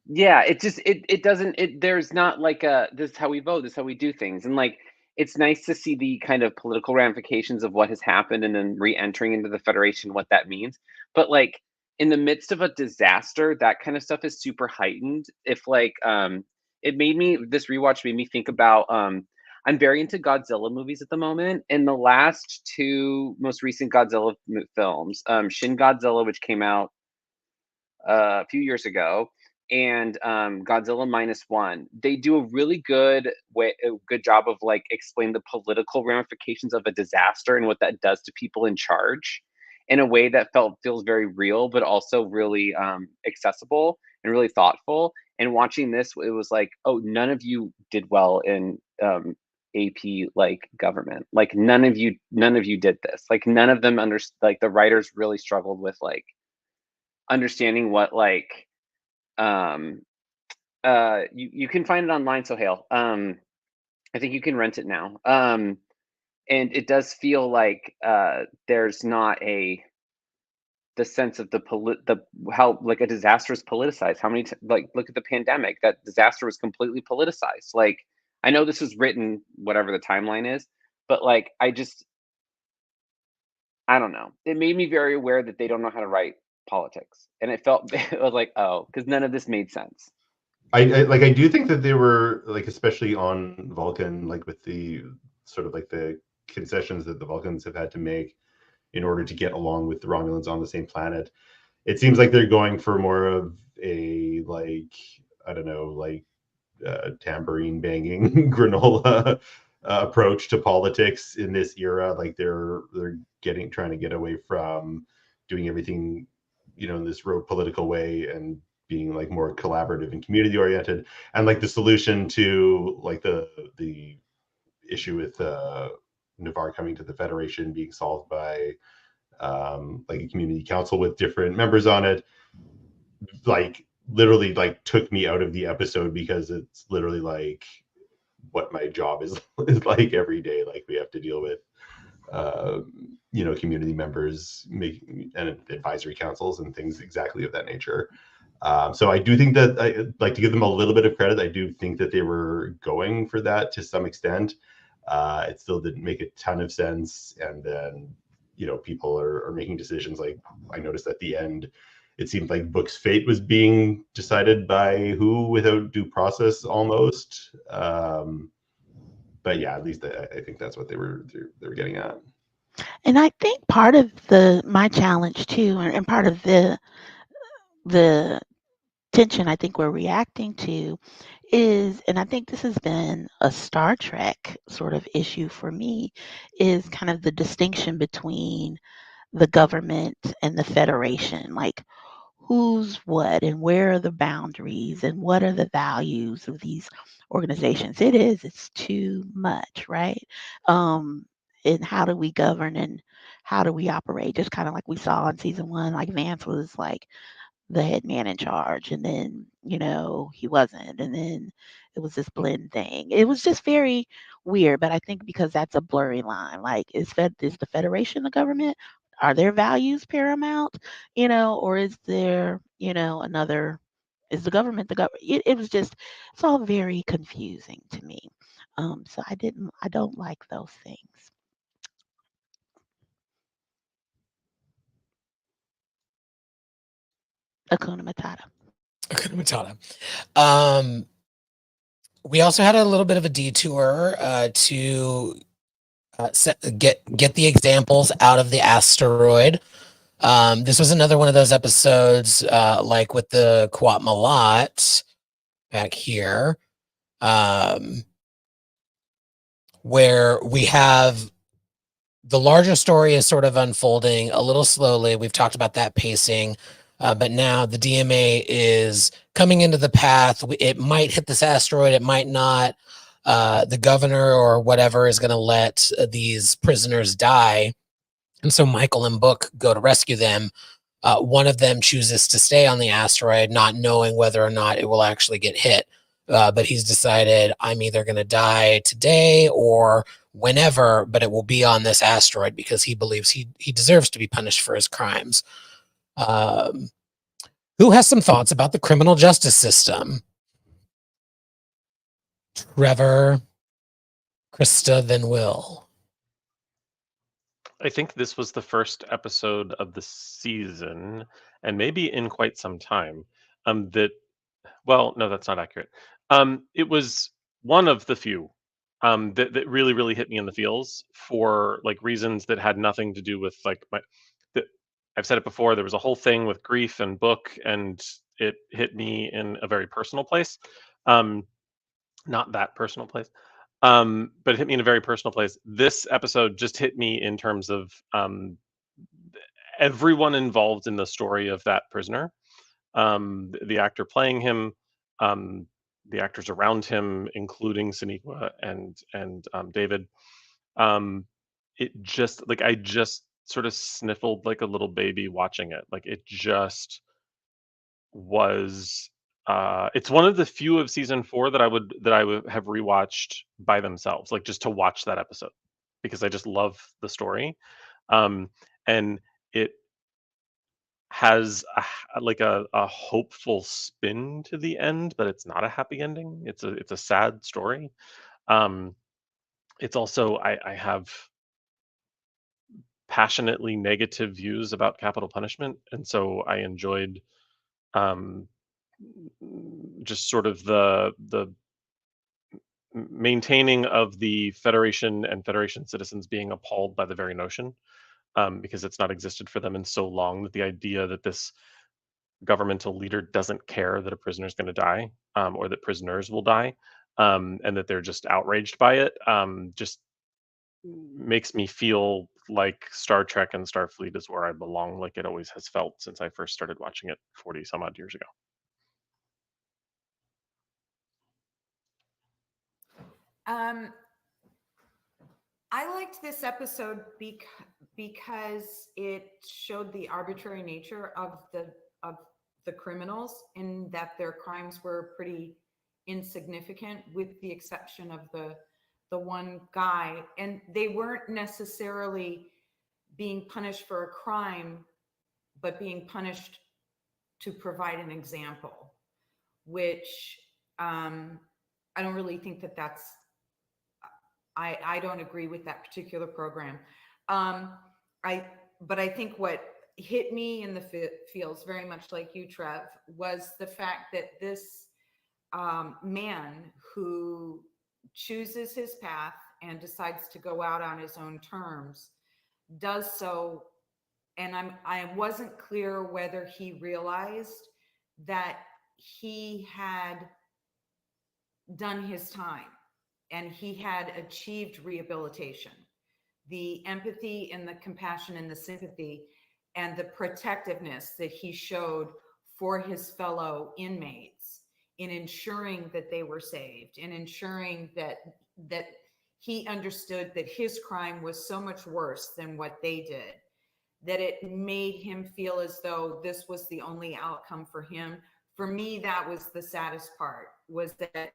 Yeah, it just it doesn't there's not like this is how we vote, this is how we do things. And like, it's nice to see the kind of political ramifications of what has happened and then re-entering into the Federation, what that means. But like, in the midst of a disaster, that kind of stuff is super heightened. If like this rewatch made me think about I'm very into Godzilla movies at the moment. In the last 2 most recent Godzilla films, Shin Godzilla, which came out a few years ago, and Godzilla -1, they do a really good job of like explaining the political ramifications of a disaster and what that does to people in charge, in a way that feels very real, but also really accessible and really thoughtful. And watching this, it was like, oh, none of you did well in AP like government. Like, none of you did this. Like, none of them like the writers really struggled with like understanding what like you can find it online, Sohail. I think you can rent it now. And it does feel like there's not the sense of how like a disaster is politicized. How many like, look at the pandemic, that disaster was completely politicized. Like, I know this was written whatever the timeline is, but like I don't know. It made me very aware that they don't know how to write politics, and it felt it was like, oh, because none of this made sense. I do think that they were like, especially on Vulcan, like with the sort of like the concessions that the Vulcans have had to make in order to get along with the Romulans on the same planet. It seems like they're going for more of a, like, I don't know, like tambourine banging granola approach to politics in this era. Like they're trying to get away from doing everything, in this rote political way, and being like more collaborative and community oriented. And like the solution to like the issue with Navarre coming to the Federation being solved by like a community council with different members on it, like literally like took me out of the episode, because it's literally like what my job is like every day. Like we have to deal with community members making and advisory councils and things exactly of that nature. So I do think that I like to give them a little bit of credit. I do think that they were going for that to some extent. It still didn't make a ton of sense, and then people are making decisions. Like I noticed at the end, it seemed like Book's fate was being decided by who without due process almost. But yeah, at least I think that's what they were getting at. And I think part of my challenge too, and part of the tension I think we're reacting to is, and I think this has been a Star Trek sort of issue for me, is kind of the distinction between the government and the Federation. Like, who's what and where are the boundaries and what are the values of these organizations? It's too much, right? And how do we govern and how do we operate? Just kind of like we saw in season 1, like Vance was like the head man in charge, and then he wasn't, and then it was this blend thing. It was just very weird, but I think because that's a blurry line. Like, is the Federation the government? Are their values paramount? Or is there another? Is the government the government? It was just, it's all very confusing to me. So I don't like those things. Hakuna Matata. Hakuna Matata. We also had a little bit of a detour to get the examples out of the asteroid. This was another one of those episodes, like with the Quat Malat back here, where we have the larger story is sort of unfolding a little slowly. We've talked about that pacing, but now the DMA is coming into the path. It might hit this asteroid, it might not. The governor or whatever is going to let these prisoners die. And so Michael and Book go to rescue them. One of them chooses to stay on the asteroid, not knowing whether or not it will actually get hit. But he's decided, I'm either going to die today or whenever, but it will be on this asteroid, because he believes he deserves to be punished for his crimes. Who has some thoughts about the criminal justice system? Trevor, Krista, then Will. I think this was the first episode of the season, and maybe in quite some time, that, well, no, that's not accurate. It was one of the few that really, really hit me in the feels for like reasons that had nothing to do with like I've said it before, there was a whole thing with grief and Book, and it hit me in a very personal place. Not that personal place. But it hit me in a very personal place. This episode just hit me in terms of everyone involved in the story of that prisoner, the actor playing him, the actors around him, including Sonequa and David. It just like I just sort of sniffled like a little baby watching it. Like it just was it's one of the few of season 4 that I would have rewatched by themselves, like just to watch that episode, because I just love the story. And it has like a hopeful spin to the end, but it's not a happy ending. It's a sad story. It's also I have passionately negative views about capital punishment, and so I enjoyed um, just sort of the maintaining of the Federation and Federation citizens being appalled by the very notion, because it's not existed for them in so long, that the idea that this governmental leader doesn't care that a prisoner is going to die, or that prisoners will die, and that they're just outraged by it, just makes me feel like Star Trek and Starfleet is where I belong, like it always has felt since I first started watching it 40 some odd years ago. I liked this episode because it showed the arbitrary nature of the criminals, in that their crimes were pretty insignificant, with the exception of the one guy, and they weren't necessarily being punished for a crime, but being punished to provide an example, which I don't really think that's I don't agree with that particular program. But I think what hit me in the feels very much like you, Trev, was the fact that this man who chooses his path and decides to go out on his own terms does so. And I wasn't clear whether he realized that he had done his time and he had achieved rehabilitation. The empathy and the compassion and the sympathy and the protectiveness that he showed for his fellow inmates in ensuring that they were saved, and ensuring that he understood that his crime was so much worse than what they did, that it made him feel as though this was the only outcome for him. For me, that was the saddest part, was that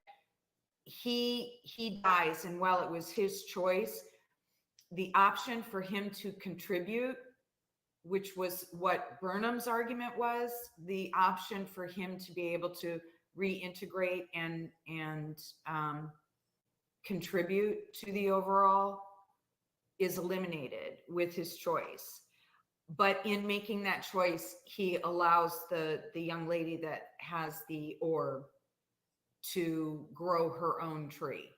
he dies, and while it was his choice, the option for him to contribute, which was what Burnham's argument was, the option for him to be able to reintegrate and contribute to the overall, is eliminated with his choice. But in making that choice, he allows the young lady that has the orb to grow her own tree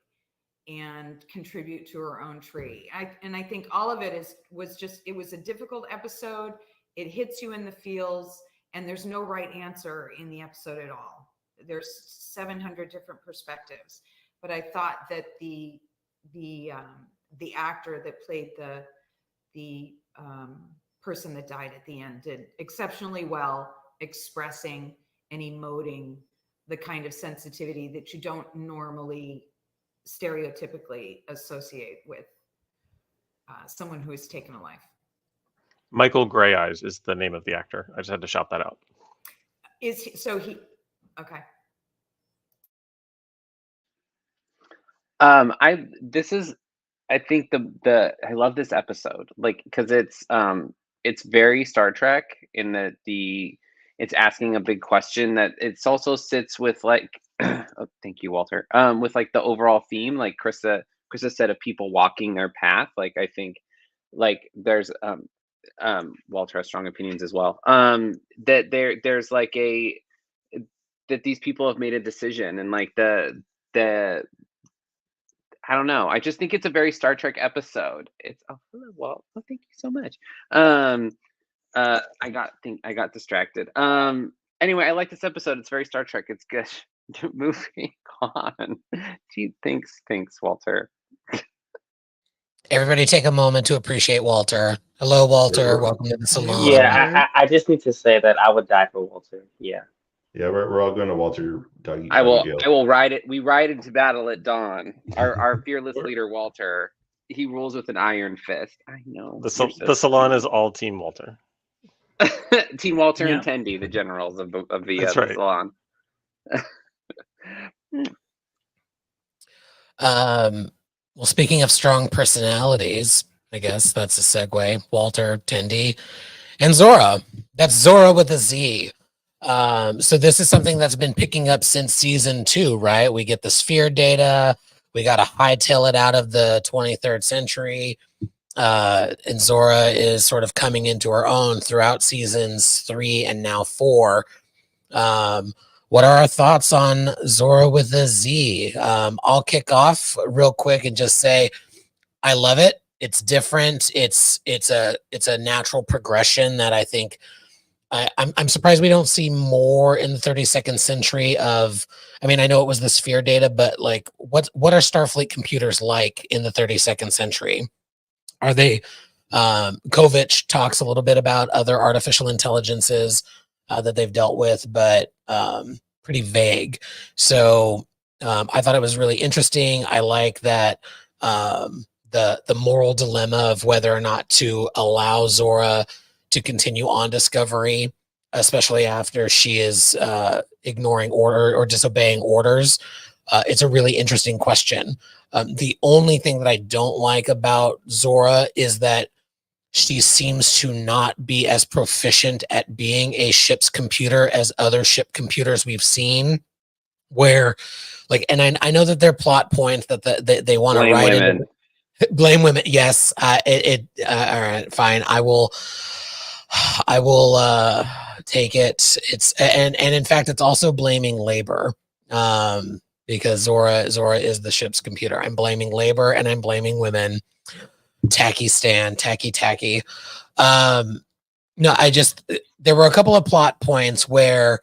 and contribute to her own tree. I think all of it it was a difficult episode. It hits you in the feels, and there's no right answer in the episode at all. There's 700 different perspectives, but I thought that the actor that played the person that died at the end did exceptionally well, expressing and emoting the kind of sensitivity that you don't normally stereotypically associate with someone who has taken a life. Michael Grey Eyes is the name of the actor. I just had to shout that out. Okay. I think I love this episode, like, because it's very Star Trek in that it's asking a big question that it's also sits with, like, oh, thank you, Walter, with like the overall theme, like Krista said, of people walking their path. Like, I think, like, there's Walter has strong opinions as well, that there's like that these people have made a decision, and like the I don't know. I just think it's a very Star Trek episode. It's hello, Walt. Oh, thank you so much. I got distracted. Anyway, I like this episode. It's very Star Trek. It's good. Moving on. Gee, thanks, Walter. Everybody take a moment to appreciate Walter. Hello, Walter. Welcome to the salon. Yeah, I just need to say that I would die for Walter. Yeah. Yeah, we're all going to Walter Doggy. I will ride it. We ride into battle at dawn. Our fearless leader, Walter, he rules with an iron fist. I know. The salon is all Team Walter. Team Walter and Tendi, the generals of the right. salon. Well, speaking of strong personalities, I guess that's a segue. Walter, Tendi, and Zora. That's Zora with a Z. So this is something that's been picking up since season 2, right? We get the sphere data, We got to hightail it out of the 23rd century. And Zora is sort of coming into her own throughout seasons 3 and now 4. What are our thoughts on Zora with a Z? I'll kick off real quick and just say I love it. It's different. It's a natural progression that I think I'm surprised we don't see more in the 32nd century of. I mean, I know it was the sphere data, but like, what are Starfleet computers like in the 32nd century? Are they? Kovich talks a little bit about other artificial intelligences that they've dealt with, but pretty vague. So I thought it was really interesting. I like that the moral dilemma of whether or not to allow Zora to continue on Discovery, especially after she is ignoring order or disobeying orders. It's a really interesting question. The only thing that I don't like about Zora is that she seems to not be as proficient at being a ship's computer as other ship computers we've seen. Where, like, and I know that their plot point that they want to Blame write women. blame women. Yes, all right, fine. I will take it. It's and in fact, it's also blaming labor. Because Zora is the ship's computer. I'm blaming labor and I'm blaming women. Tacky Stan, tacky. No, there were a couple of plot points where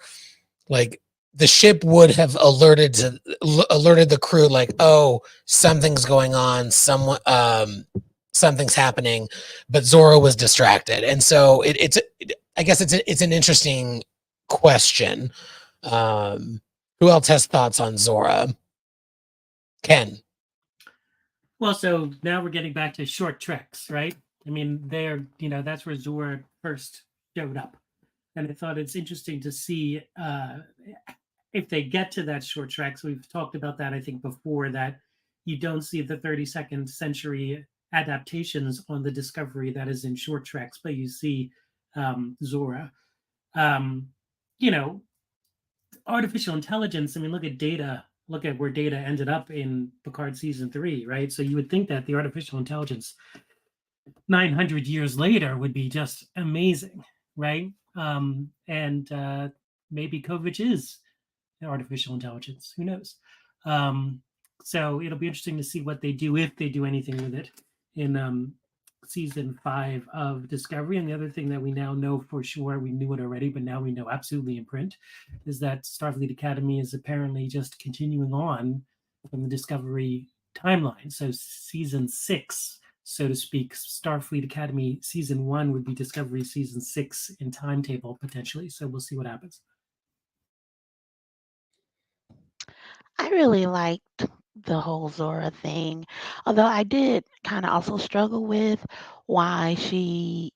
like the ship would have alerted the crew like, oh, something's going on, something's happening, but Zora was distracted. And so I guess it's an interesting question. Who else has thoughts on Zora? Ken. Well, so now we're getting back to short treks, right? I mean, that's where Zora first showed up. And I thought it's interesting to see if they get to that short treks. We've talked about that, I think, before, that you don't see the 32nd century adaptations on the Discovery that is in short treks, but you see Zora. Artificial intelligence, I mean, look at where Data ended up in Picard season 3, right? So you would think that the artificial intelligence 900 years later would be just amazing, right? And maybe Kovich is artificial intelligence. Who knows? So it'll be interesting to see what they do, if they do anything with it, in season 5 of Discovery. And the other thing that we now know for sure, we knew it already, but now we know absolutely in print, is that Starfleet Academy is apparently just continuing on from the Discovery timeline. So season 6, so to speak, Starfleet Academy season 1 would be Discovery season 6 in timetable potentially. So we'll see what happens. I really liked the whole Zora thing, although I did kind of also struggle with why she,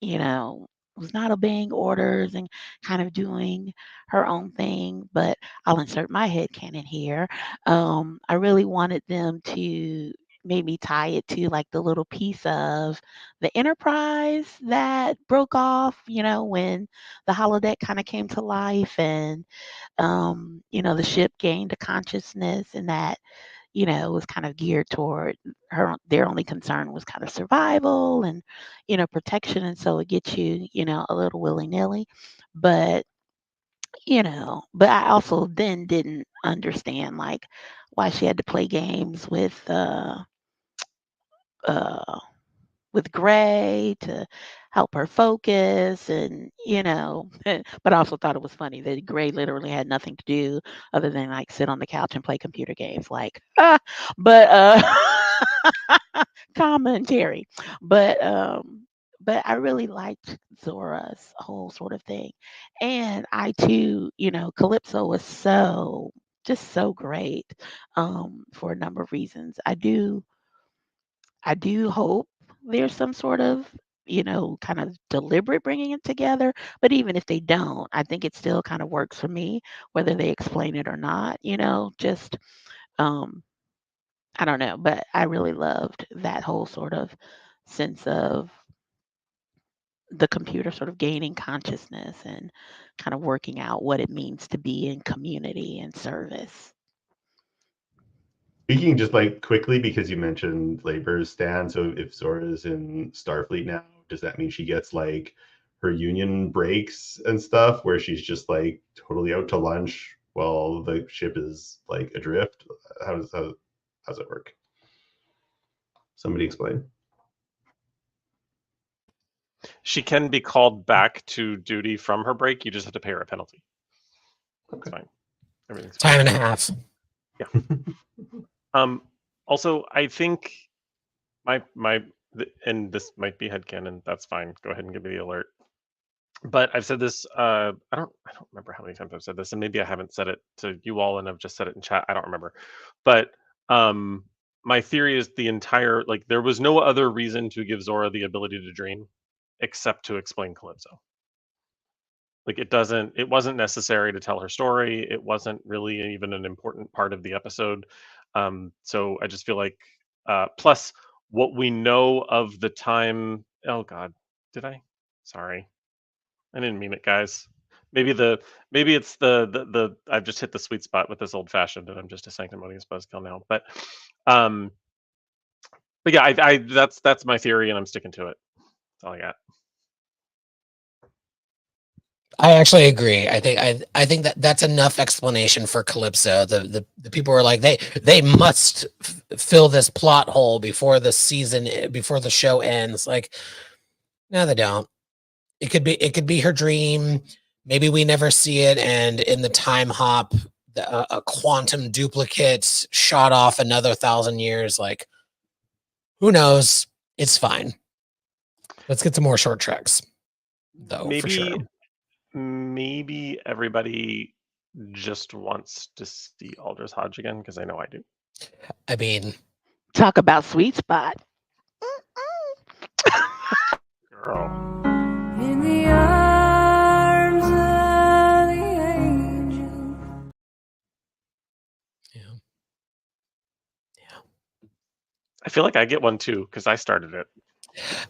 was not obeying orders and kind of doing her own thing. But I'll insert my headcanon here. I really wanted them to maybe tie it to like the little piece of the Enterprise that broke off, when the holodeck kind of came to life, and the ship gained a consciousness, and that, was kind of geared toward their only concern was kind of survival and, protection. And so it gets you, a little willy-nilly. But, but I also then didn't understand like why she had to play games with Gray to help her focus, and but I also thought it was funny that Gray literally had nothing to do other than like sit on the couch and play computer games, like but commentary. But I really liked Zora's whole sort of thing. And I too, Calypso was just so great, for a number of reasons. I do hope there's some sort of, kind of deliberate bringing it together. But even if they don't, I think it still kind of works for me, whether they explain it or not, just, um, I don't know. But I really loved that whole sort of sense of the computer sort of gaining consciousness and kind of working out what it means to be in community and service. Speaking just like quickly, because you mentioned labor's stand, so if Zora's in Starfleet now, does that mean she gets like her union breaks and stuff where she's just like totally out to lunch while the ship is like adrift? How's it work? Somebody explain. She can be called back to duty from her break. You just have to pay her a penalty. That's Okay. fine. Everything's Time fine. and a half. Also, I think and this might be headcanon. That's fine. Go ahead and give me the alert. But I've said this. I don't remember how many times I've said this, and maybe I haven't said it to you all, and I've just said it in chat. I don't remember. But my theory is the entire there was no other reason to give Zora the ability to dream, except to explain Calypso. It wasn't necessary to tell her story. It wasn't really even an important part of the episode. So I just feel like, plus what we know of the time. Oh God, did I? Sorry, I didn't mean it, guys. Maybe it's the I've just hit the sweet spot with this old fashioned, and I'm just a sanctimonious buzzkill now. Um, but yeah, I that's my theory, and I'm sticking to it. That's all I got. I actually agree. I think that that's enough explanation for Calypso. The people were like they must fill this plot hole before the show ends. Like, no, they don't. It could be her dream. Maybe we never see it, and in the time hop, a quantum duplicate shot off another 1,000 years. Like, who knows? It's fine. Let's get some more short treks, though. For sure. Maybe everybody just wants to see Aldous Hodge again, because I know I do. I mean, Talk about sweet spot. Girl. In the arms of the angel. I feel like I get one too, because I started it.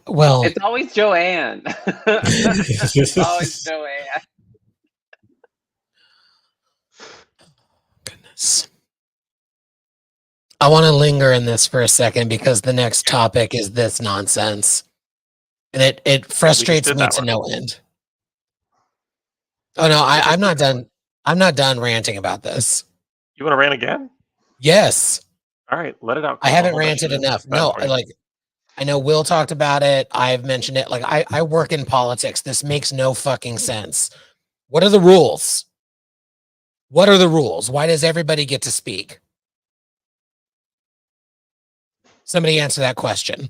well, It's always Joanne. It's always Joanne. goodness. I want to linger in this for a second because the next topic is this nonsense. And it frustrates did me that to one. no end. Oh no, I'm not done. I'm not done ranting about this. You want to rant again? Yes. All right, let it out. I Coco. haven't Hold that ranted shit in. enough. Bad No, boy. I know Will talked about it. I've mentioned it. Like I work in politics. This makes no fucking sense. What are the rules? What are the rules? Why does everybody get to speak? Somebody answer that question.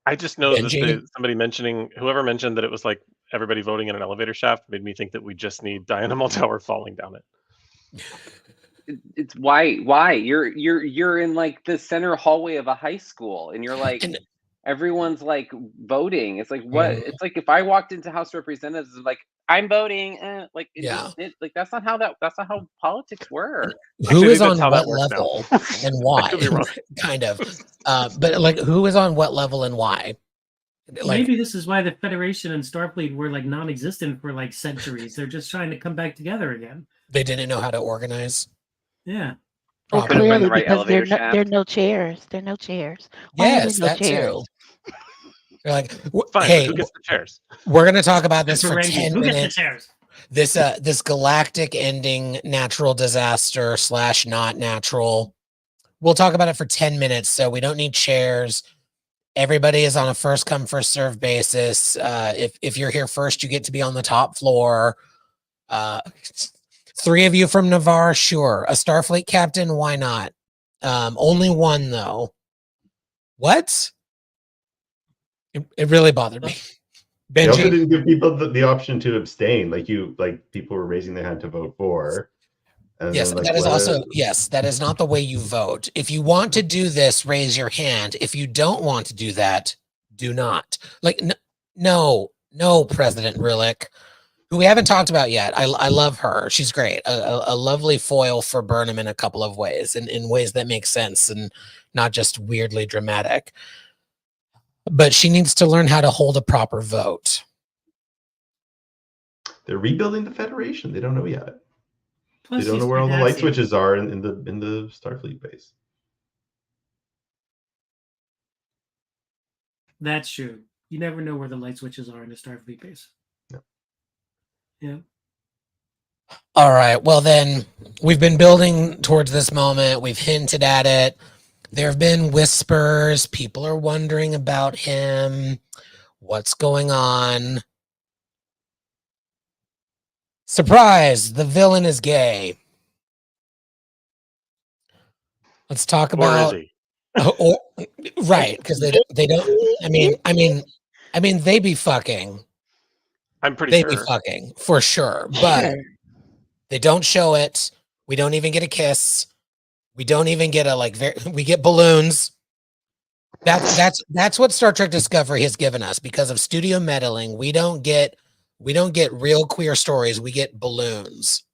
I just know Benji? that whoever mentioned that it was like everybody voting in an elevator shaft made me think that we just need Diana Multower falling down it. It's why you're in like the center hallway of a high school, and you're like And- everyone's like voting. It's like what? It's like if I walked into House of Representatives and like I'm voting, like Yeah. like that's not how politics work. Who Actually, I is think on that's how that what works now. level and why? I could be wrong. Kind of. But like who is on what level and why? Like Maybe this is why the Federation and Starfleet were like non-existent for like centuries. They're just trying to come back together again. they didn't know how to organize. Yeah. Well, properly. Couldn't find clearly the right because there elevator are shaft. no chairs. There are no chairs. Why are there Yes, no that chairs? too. They're like, Fine, but hey, who gets the chairs? we're gonna talk about this for Ferengi. 10 Who gets the minutes. chairs? This galactic ending natural disaster / not natural. We'll talk about it for 10 minutes, so we don't need chairs. Everybody is on a first come first serve basis. If you're here first, you get to be on the top floor. 3 of you from Navarre, sure. A Starfleet captain, why not? Only one though. What? It really bothered me. They also Benji, didn't give people the option to abstain. Like people were raising their hand to vote for. And yes, then, like, that is what also yes. That is not the way you vote. If you want to do this, raise your hand. If you don't want to do that, do not. Like no, President Rillick, who we haven't talked about yet. I love her. She's great. A lovely foil for Burnham in a couple of ways, and in ways that make sense and not just weirdly dramatic. But she needs to learn how to hold a proper vote. they're rebuilding the Federation. They don't know yet. Plus, They don't she's know where all the light Cardassian. switches are in the Starfleet base. That's true. You never know where the light switches are in a Starfleet base. Yeah. Yeah. All right. Well, then we've been building towards this moment. We've hinted at it. There have been whispers. People are wondering about him. What's going on? Surprise! The villain is gay. Let's talk Or is about. he? Or, right, because they don't. I mean, they be fucking. I'm pretty They be sure. fucking for sure, but they don't show it. We don't even get a kiss. We don't even get a we get balloons. That's what Star Trek Discovery has given us because of studio meddling. We don't get real queer stories. We get balloons.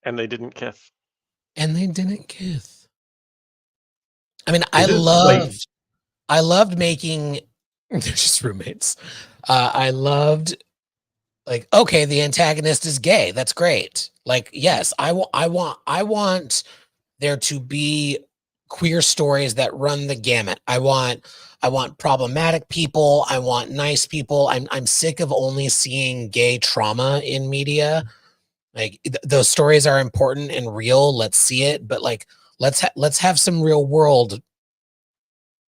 And they didn't kiss. And they didn't kiss. I mean, Is this, I loved making they're just roommates. I loved okay, the antagonist is gay. That's great. Like, yes, I want there to be queer stories that run the gamut. I want problematic people. I want nice people. I'm sick of only seeing gay trauma in media. Like those stories are important and real. Let's see it, but like let's have some real world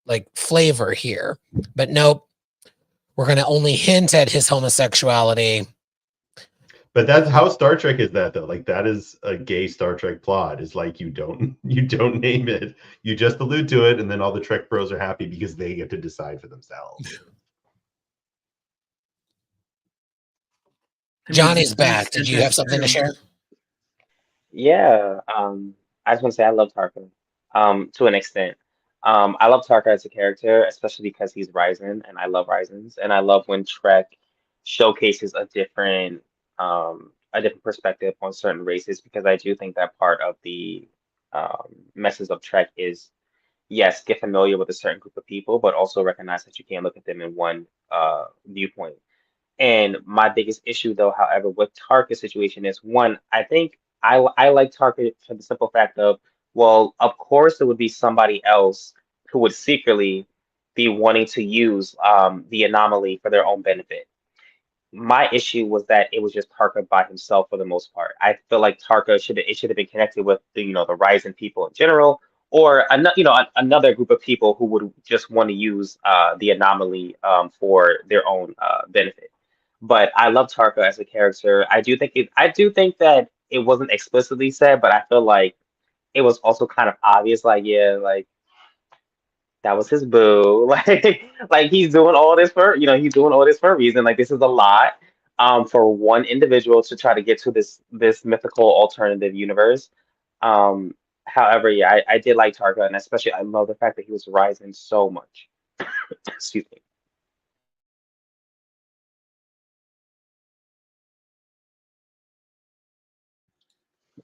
like flavor here. But nope, we're going to only hint at his homosexuality. but that's how Star Trek is that though. Like that is a gay Star Trek plot. Is like you don't name it. You just allude to it, and then all the Trek bros are happy because they get to decide for themselves. Johnny's back. Did you have that's something to true. share? Yeah, I just want to say I love Tarka, to an extent. I love Tarka as a character, especially because he's Ryzen, and I love Ryzens, and I love when Trek showcases a different perspective on certain races, because I do think that part of the message of Trek is, yes, get familiar with a certain group of people, but also recognize that you can't look at them in one viewpoint. And my biggest issue, though, however, with Tarka's situation is one, I think I like Tarka for the simple fact of, well, of course, it would be somebody else who would secretly be wanting to use the anomaly for their own benefit. My issue was that it was just Tarka by himself for the most part. I feel like Tarka should have been connected with the Ryzen people in general, or another group of people who would just want to use the anomaly for their own benefit. But I love Tarka as a character. I do think that it wasn't explicitly said, but I feel like it was also kind of obvious. Like, yeah, like that was his boo. Like he's doing all this for a reason. Like this is a lot for one individual to try to get to this mythical alternative universe. Um, However, yeah, I did like Tarka, and especially I love the fact that he was rising so much. Excuse me.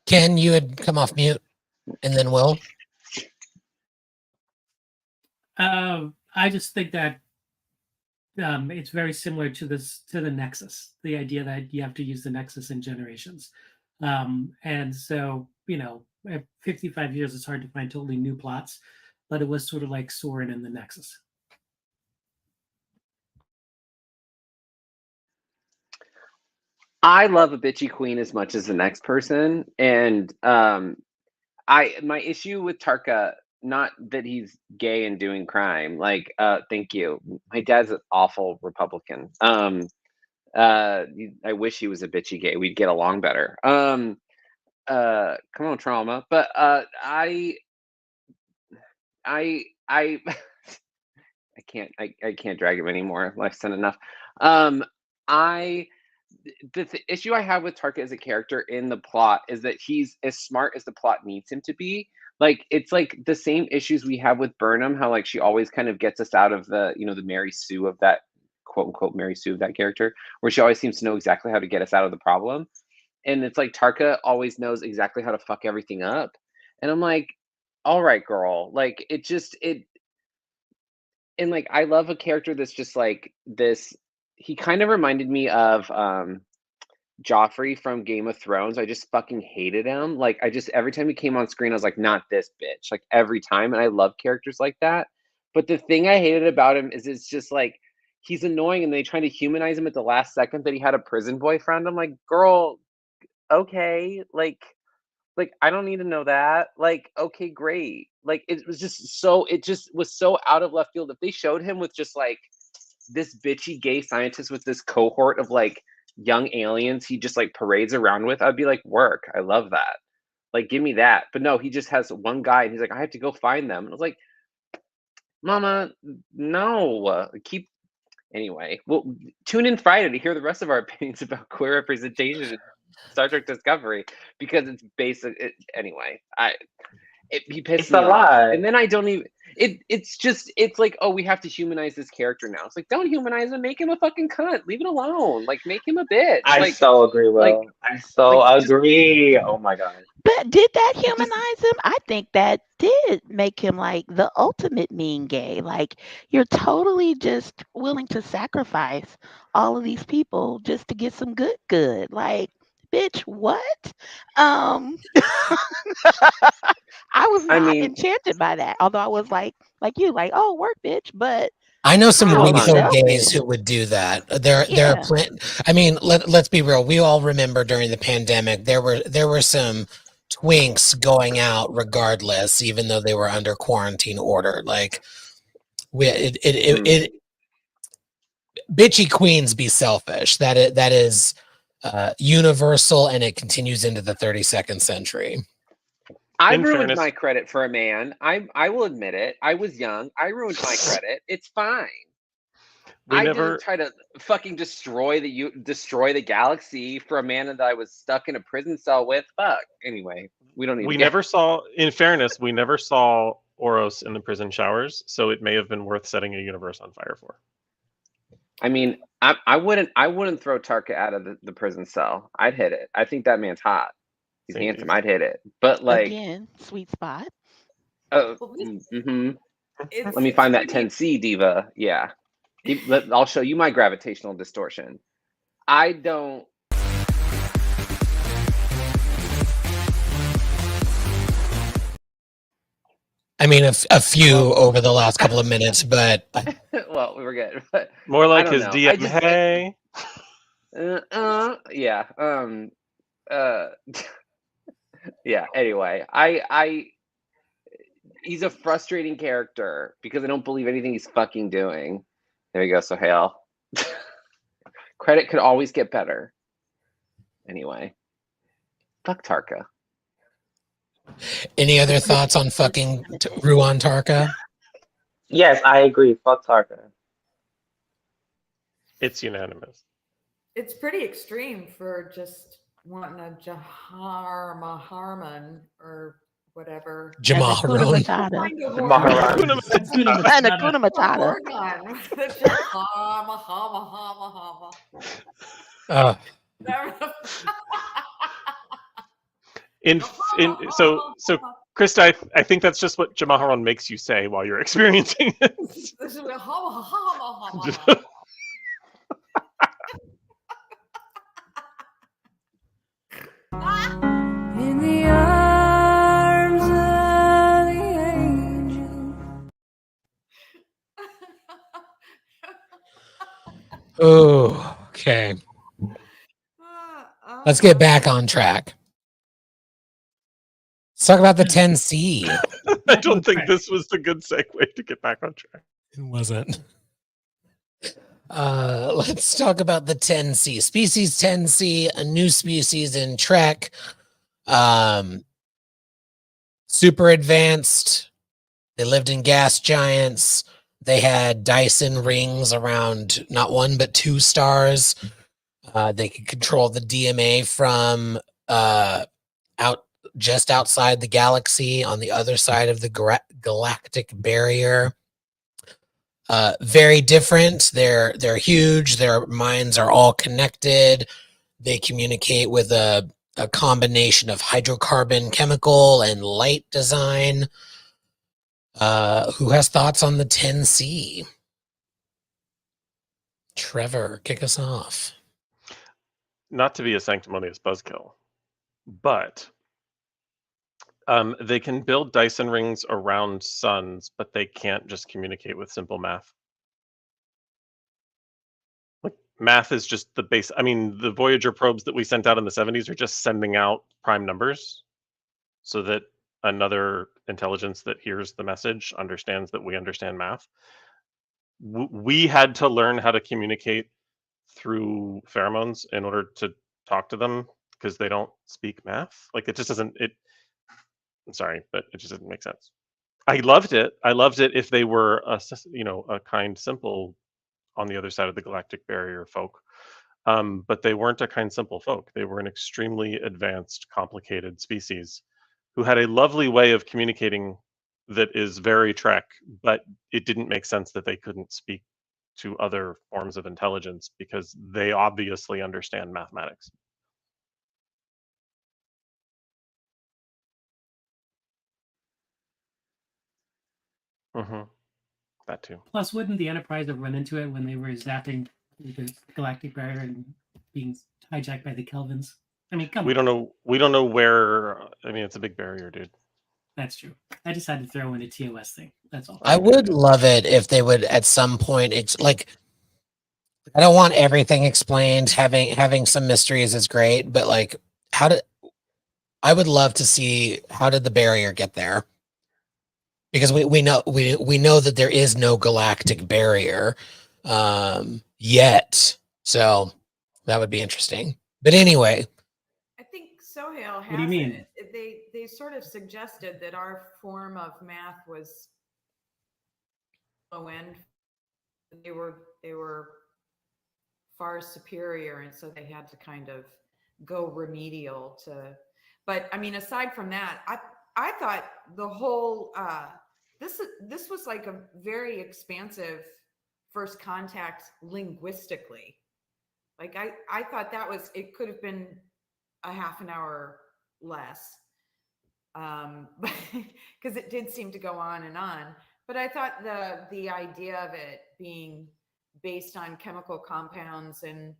Ken, you had come off mute, and then Will. I just think that it's very similar to the Nexus, the idea that you have to use the Nexus in generations. And so, at 55 years, it's hard to find totally new plots, but it was sort of like Soren and the Nexus. I love a bitchy queen as much as the next person, and my issue with Tarka, not that he's gay and doing crime. Like, thank you. My dad's an awful Republican. I wish he was a bitchy gay. We'd get along better. Come on, trauma. But I I can't drag him anymore. Life's done enough. I the issue I have with Tarka as a character in the plot is that he's as smart as the plot needs him to be. Like it's like the same issues we have with Burnham, how like she always kind of gets us out of the Mary Sue of that quote unquote Mary Sue of that character, where she always seems to know exactly how to get us out of the problem. And it's like Tarka always knows exactly how to fuck everything up. And I'm like, all right, girl. Like it just it and like I love a character that's just like this. He kind of reminded me of Joffrey from Game of Thrones. I just fucking hated him. Like, I just, every time he came on screen, I was like, not this bitch. Like, every time. And I love characters like that. But the thing I hated about him is it's just like, he's annoying and they trying to humanize him at the last second that he had a prison boyfriend. I'm like, girl, okay. Like, I don't need to know that. Like, okay, great. Like, it just was so out of left field. If they showed him with just like this bitchy gay scientist with this cohort of like young aliens he just like parades around with, I'd be like, work. I love that. Like, give me that. But no, he just has one guy and he's like, I have to go find them. And I was like, Mama, no. Anyway, well, tune in Friday to hear the rest of our opinions about queer representation in Star Trek Discovery, because it's basic. Anyway, he pissed It's me a off. lie. And then I don't even. It's like, oh, we have to humanize this character now. It's like, don't humanize him. Make him a fucking cunt. Leave it alone. Like, make him a bitch. I Like, so agree, like, Will. I so like, just agree. Oh my God. But did that humanize him? I think that did make him like the ultimate mean gay. Like, you're totally just willing to sacrifice all of these people just to get some good. Like, bitch, what? Um I was I not mean, enchanted by that. Although I was like you, like, oh, work, bitch. But I know some hold how on lethal now. gays selfish. who would do that. There are Yeah. I mean, let's be real. We all remember during the pandemic there were some twinks going out regardless, even though they were under quarantine order. Like, it bitchy queens be selfish. That is universal, and it continues into the 32nd century. I In ruined fairness, my credit for a man. I will admit it. I was young. I ruined my credit. It's fine. we I never didn't try to fucking destroy the galaxy for a man that I was stuck in a prison cell with. Fuck. Anyway, we don't need we to get. never saw. In fairness, we never saw Oros in the prison showers, so it may have been worth setting a universe on fire for. I mean, I wouldn't throw Tarka out of the prison cell. I'd hit it. I think that man's hot. He's Same handsome. dude. I'd hit it. But like, Again, sweet spot. Well, this, let me find that 10C diva. Yeah. I'll show you my gravitational distortion. I don't. I mean, a few over the last couple of minutes, but Well, we were good. But More like don't his know. DM. Hey, yeah. Yeah. Anyway, he's a frustrating character because I don't believe anything he's fucking doing. There you go, Sohail. Credit could always get better. Anyway, fuck Tarka. any other thoughts on fucking Ruan Tarka? Yes, I agree. Fuck Tarka. it's unanimous. it's pretty extreme for just wanting a Jahar Maharman or whatever. And Hakuna Jamaharon. Matata. Kind of Maharaj. Hakuna And Matata. Hakuna Matata. Oregon. The Jahar Mahama. Uh, So Krista, I think that's just what Jamaharon makes you say while you're experiencing it. This is Hama. In the arms of the angel. oh, okay. Let's get back on track. Let's talk about the 10C. I don't think this was the good segue to get back on track. It wasn't. Let's talk about the 10C. Species 10C, a new species in Trek. Super advanced. They lived in gas giants. They had Dyson rings around not one but 2 stars. They could control the DMA from just outside the galaxy on the other side of the galactic barrier. Very different. They're huge. Their minds are all connected. They communicate with a combination of hydrocarbon, chemical, and light design. Who has thoughts on the 10C? Trevor, kick us off. not to be a sanctimonious buzzkill, but they can build Dyson rings around suns, but they can't just communicate with simple math. Like, math is just the base. I mean, the Voyager probes that we sent out in the 70s are just sending out prime numbers so that another intelligence that hears the message understands that we understand math. We had to learn how to communicate through pheromones in order to talk to them because they don't speak math. Like, it just doesn't. I'm sorry, but it just doesn't make sense. I loved it. I loved it if they were a kind, simple, on the other side of the galactic barrier folk. But they weren't a kind, simple folk. They were an extremely advanced, complicated species who had a lovely way of communicating that is very Trek, but it didn't make sense that they couldn't speak to other forms of intelligence because they obviously understand mathematics. hmm That too. Plus, wouldn't the Enterprise have run into it when they were zapping the galactic barrier and being hijacked by the Kelvins? I mean, come We on. don't know. We don't know where. I mean, it's a big barrier, dude. That's true. I just had to throw in a TOS thing. That's all. I would love it if they would at some point. It's like I don't want everything explained. Having some mysteries is great, but like, I would love to see how did the barrier get there? Because we know that there is no galactic barrier yet, so that would be interesting. But anyway, I think Sohail has What do you mean? it. They sort of suggested that our form of math was low end. They were far superior, and so they had to kind of go remedial to. But I mean, aside from that, I thought the whole this was like a very expansive first contact linguistically. Like I thought that was, it could have been a half an hour less, because it did seem to go on and on. But I thought the idea of it being based on chemical compounds and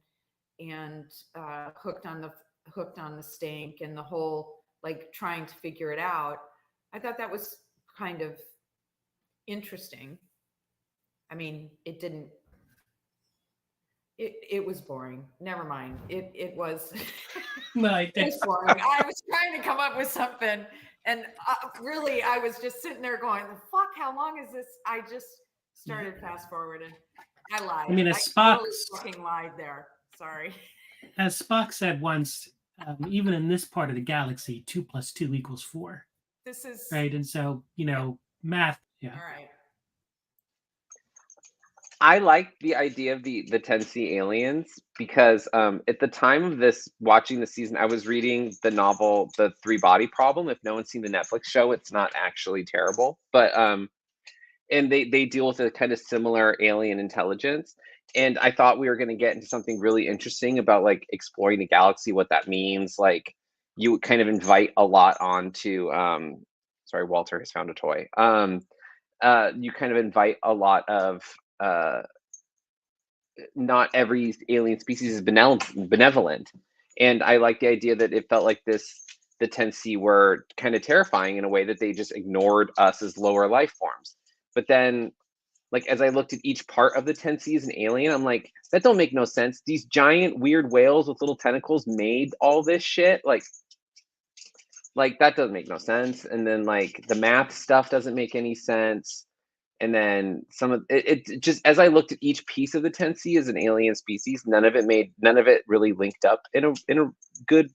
hooked on the stink and the whole like trying to figure it out, I thought that was kind of interesting. I mean, it was boring. Never mind. It was No, it was boring. I was trying to come up with something, and really, I was just sitting there going, "Fuck! How long is this?" I just started fast forwarding. I lied. I mean, as I totally Spock's- fucking lied there. Sorry. As Spock said once, even in this part of the galaxy, 2 + 2 = 4. This is Right, and so math. Yeah. all right. I like the idea of the 10C aliens because at the time of this watching the season, I was reading the novel The Three Body Problem. If no one's seen the Netflix show, it's not actually terrible, but and they deal with a kind of similar alien intelligence. And I thought we were going to get into something really interesting about like exploring the galaxy, what that means. Like you would kind of invite a lot onto sorry, Walter has found a toy. You kind of invite a lot of not every alien species is benevolent. And I like the idea that it felt like the 10C were kind of terrifying in a way that they just ignored us as lower life forms. But then, like, as I looked at each part of the 10C as an alien, I'm like, that don't make no sense. These giant weird whales with little tentacles made all this shit. Like that doesn't make no sense. And then like the math stuff doesn't make any sense. And then some of it just, as I looked at each piece of the 10C as an alien species, none of it really linked up in a good,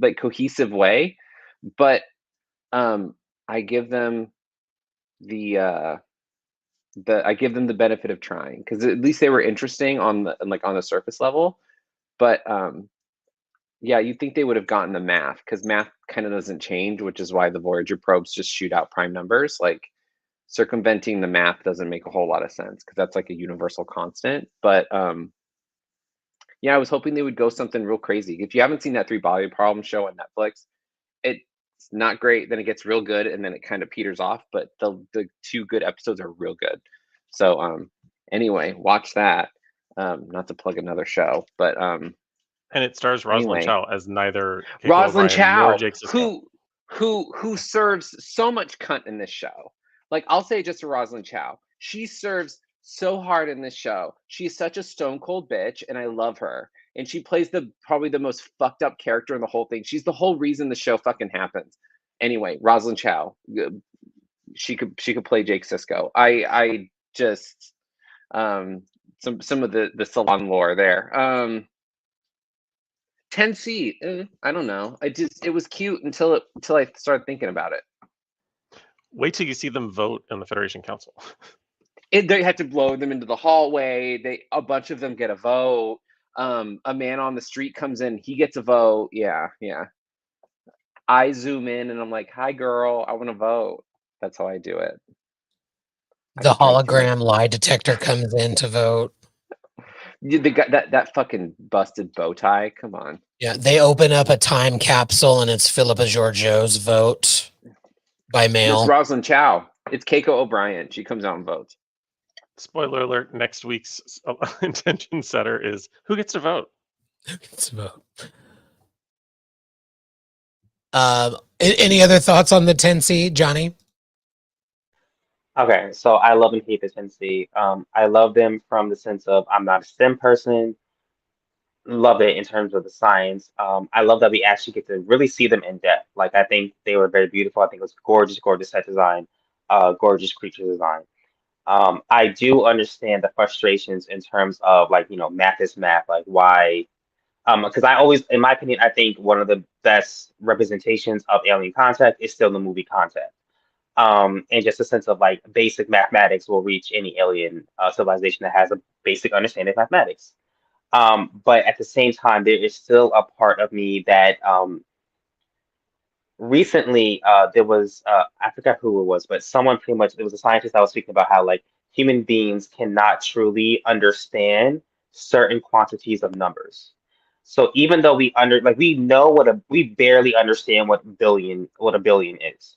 like, cohesive way. But I give them the benefit of trying, because at least they were interesting on the surface level. But yeah, you'd think they would have gotten the math, because math kind of doesn't change, which is why the Voyager probes just shoot out prime numbers. Like, circumventing the math doesn't make a whole lot of sense because that's like a universal constant. But yeah, I was hoping they would go something real crazy. If you haven't seen that Three Body Problem show on Netflix, it's not great. Then it gets real good, and then it kind of peters off. But the 2 good episodes are real good. So anyway, watch that. Not to plug another show, but And it stars Rosalind Anyway, Chow as neither Keiko Rosalind O'Brien nor Chow, Jake Sisko. who serves so much cunt in this show. Like, I'll say just to Rosalind Chow, she serves so hard in this show. She's such a stone cold bitch, and I love her. And she plays probably the most fucked up character in the whole thing. She's the whole reason the show fucking happens. Anyway, Rosalind Chow, she could play Jake Sisko. I just some of the Salon lore there. 10C, I don't know. It was cute until I started thinking about it. Wait till you see them vote in the Federation Council. They had to blow them into the hallway. A bunch of them get a vote. A man on the street comes in, he gets a vote. Yeah. I zoom in and I'm like, "Hi, girl, I want to vote." That's how I do it. The hologram lie detector comes in to vote. The guy, that fucking busted bow tie. Come on. Yeah, they open up a time capsule and it's Philippa Georgiou's vote by mail. It's Rosalind Chow. It's Keiko O'Brien. She comes out and votes. Spoiler alert, next week's intention setter is who gets to vote? Who gets to vote? Any other thoughts on the 10C, Johnny? Okay, so I love and hate the 10C. I love them from the sense of I'm not a STEM person. Love it in terms of the science. I love that we actually get to really see them in depth. Like I think they were very beautiful. I think it was gorgeous set design, gorgeous creature design. I do understand the frustrations in terms of like, math is math, like why, because I always, in my opinion, I think one of the best representations of alien contact is still the movie Contact. And just a sense of like basic mathematics will reach any alien civilization that has a basic understanding of mathematics. But at the same time, there is still a part of me that recently there was I forgot who it was, but someone pretty much it was a scientist that was speaking about how like human beings cannot truly understand certain quantities of numbers. So even though we know we barely understand what a billion is,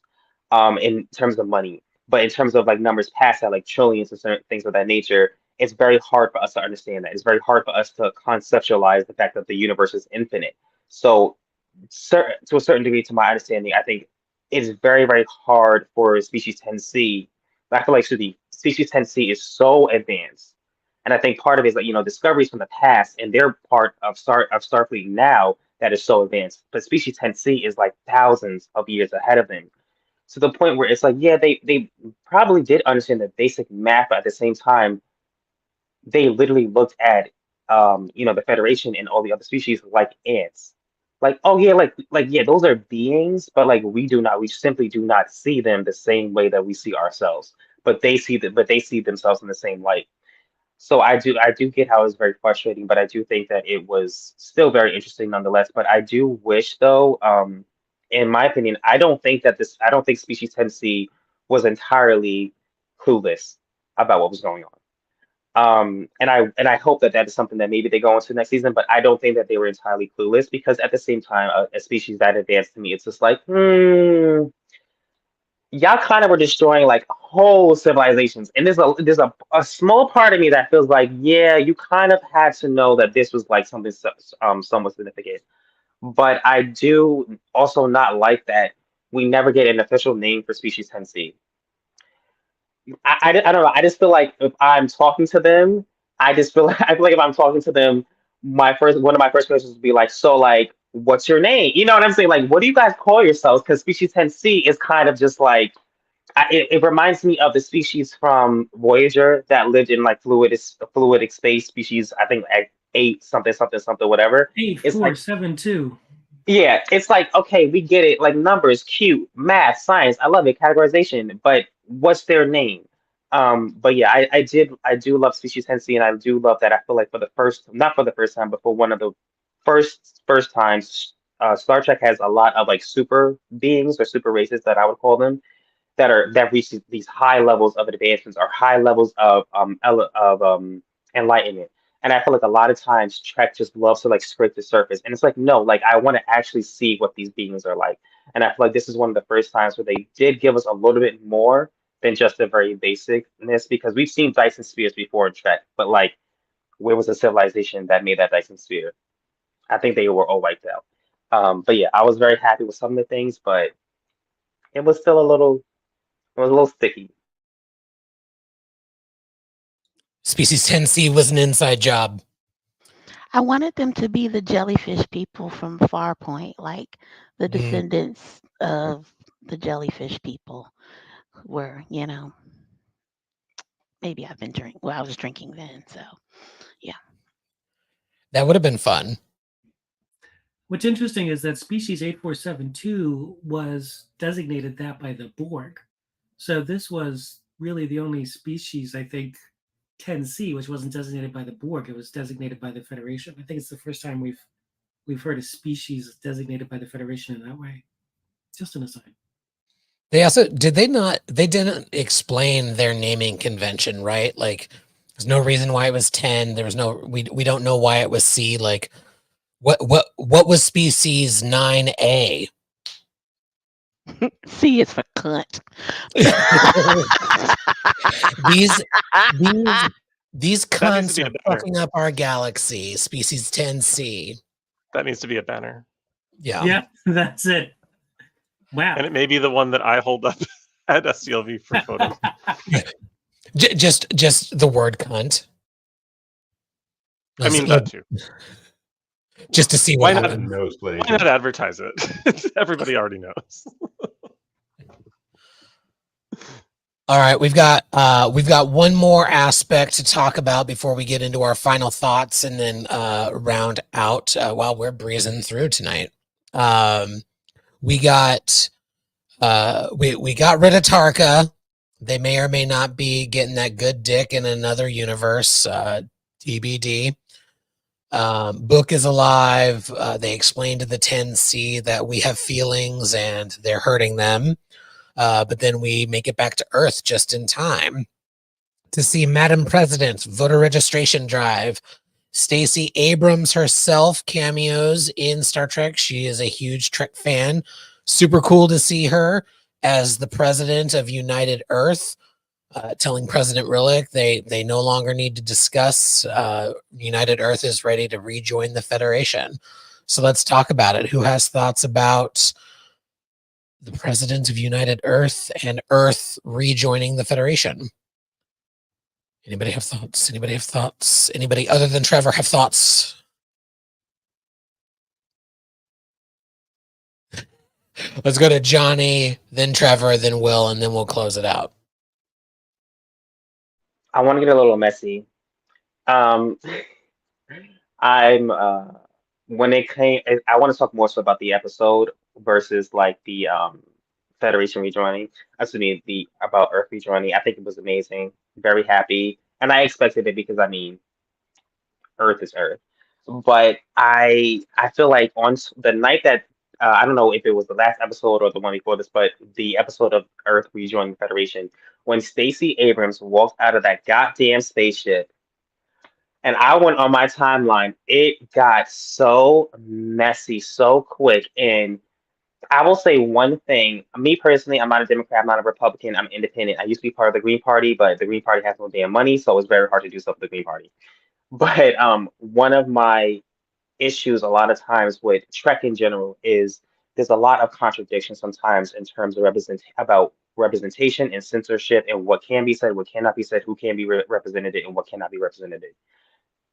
in terms of money, but in terms of like numbers past that, like trillions and certain things of that nature, it's very hard for us to understand that. It's very hard for us to conceptualize the fact that the universe is infinite. So to a certain degree, to my understanding, I think it's very, very hard for species 10C. I feel like the species 10C is so advanced. And I think part of it is like, discoveries from the past, and they're part of Starfleet now that is so advanced. But species 10C is like thousands of years ahead of them. To the point where it's like, yeah, they probably did understand the basic math, but at the same time, they literally looked at the Federation and all the other species like ants. Like, oh yeah, like yeah, those are beings, but like we simply do not see them the same way that we see ourselves. But they see themselves in the same light. So I do get how it's very frustrating, but I do think that it was still very interesting nonetheless. But I do wish though, in my opinion, I don't think species 10C was entirely clueless about what was going on. And I hope that that is something that maybe they go into next season, but I don't think that they were entirely clueless because at the same time, a species that advanced to me, it's just like, y'all kind of were destroying like whole civilizations, and there's a small part of me that feels like, yeah, you kind of had to know that this was like something somewhat significant. But I do also not like that we never get an official name for species 10C. I don't know. I just feel like if I'm talking to them, I feel like if I'm talking to them, one of my first questions would be like, so like, what's your name? You know what I'm saying? Like, what do you guys call yourselves? Because species 10C is kind of just like it reminds me of the species from Voyager that lived in like fluidic space species. I think at 8 something whatever. It's like 8472. yeah, it's like, okay, we get it. Like numbers, cute, math, science. I love it. Categorization. But what's their name? But yeah, I do love Species 10C, and I do love that. I feel like not for the first time, but for one of the first times, Star Trek has a lot of like super beings or super races that I would call them that reach these high levels of advancements or high levels of enlightenment. And I feel like a lot of times Trek just loves to like scrape the surface. And it's like, no, like I want to actually see what these beings are like. And I feel like this is one of the first times where they did give us a little bit more than just the very basicness, because we've seen Dyson spheres before in Trek, but like where was the civilization that made that Dyson sphere? I think they were all wiped out. But yeah, I was very happy with some of the things, but it was still it was a little sticky. Species 10C was an inside job. I wanted them to be the jellyfish people from Farpoint, like the descendants of the jellyfish people were, maybe I've been drinking. Well, I was drinking then, so yeah. That would have been fun. What's interesting is that species 8472 was designated that by the Borg. So this was really the only species, I think, 10C, which wasn't designated by the Borg. It was designated by the Federation. I think it's the first time we've heard a species designated by the Federation in that way. Just an aside. They also they didn't explain their naming convention, right? Like there's no reason why it was 10. There was no we don't know why it was C. Like what was species 9A? C is for cunt. these these That needs to cunts be are a banner. fucking up our galaxy. Species 10C. That needs to be a banner. Yeah, that's it. Wow. And it may be the one that I hold up at SCLV for photos. Just the word cunt. I mean, that too. Just to see Why what not? happens. Why not advertise it? Everybody already knows. All right, we've got one more aspect to talk about before we get into our final thoughts and then round out while we're breezing through tonight. We got we got rid of Tarka. They may or may not be getting that good dick in another universe. TBD. Book is alive. They explained to the 10C that we have feelings and they're hurting them. But then we make it back to Earth just in time to see Madam President's voter registration drive. Stacey Abrams herself cameos in Star Trek. She is a huge Trek fan. Super cool to see her as the president of United Earth, telling President Rillick they no longer need to discuss. United Earth is ready to rejoin the Federation. So let's talk about it. Who has thoughts about the president of United Earth and Earth rejoining the Federation? Anybody have thoughts? Anybody have thoughts? Anybody other than Trevor have thoughts? Let's go to Johnny, then Trevor, then Will, and then we'll close it out. I want to get a little messy. I'm when it came, I want to talk more so about the episode versus like the Federation rejoining. Excuse me, the about Earth rejoining. I think it was amazing. Very happy, and I expected it because I mean, Earth is Earth. But I feel like the night that I don't know if it was the last episode or the one before this, but the episode of Earth rejoining the Federation, when Stacey Abrams walked out of that goddamn spaceship and I went on my timeline, it got so messy so quick. And I will say one thing. Me personally, I'm not a Democrat, I'm not a Republican, I'm independent. I used to be part of the Green Party, but the Green Party has no damn money, so it's very hard to do stuff with the Green Party. But one of my issues a lot of times with Trek in general is there's a lot of contradiction sometimes in terms of representation and censorship and what can be said, what cannot be said, who can be represented, and what cannot be represented.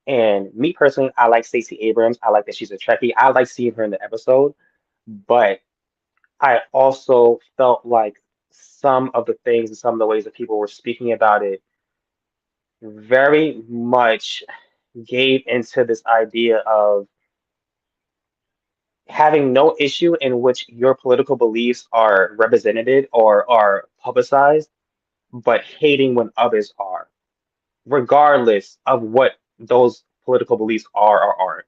And me personally, I like Stacey Abrams. I like that she's a Trekkie. I like seeing her in the episode, but I also felt like some of the things and some of the ways that people were speaking about it very much gave into this idea of having no issue in which your political beliefs are represented or are publicized, but hating when others are, regardless of what those political beliefs are or aren't.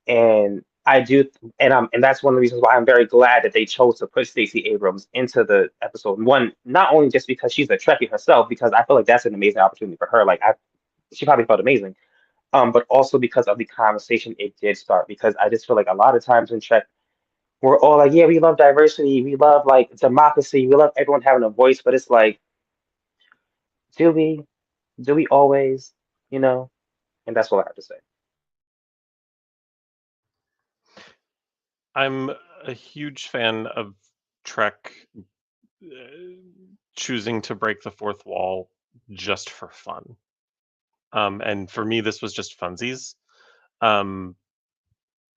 And I do, and that's one of the reasons why I'm very glad that they chose to put Stacey Abrams into the episode. One, not only just because she's a Trekkie herself, because I feel like that's an amazing opportunity for her. Like she probably felt amazing. But also because of the conversation it did start. Because I just feel like a lot of times in Trek, we're all like, yeah, we love diversity, we love like democracy, we love everyone having a voice, but it's like, do we? Do we always? You know? And that's what I have to say. I'm a huge fan of Trek choosing to break the fourth wall just for fun. And for me, this was just funsies. Um,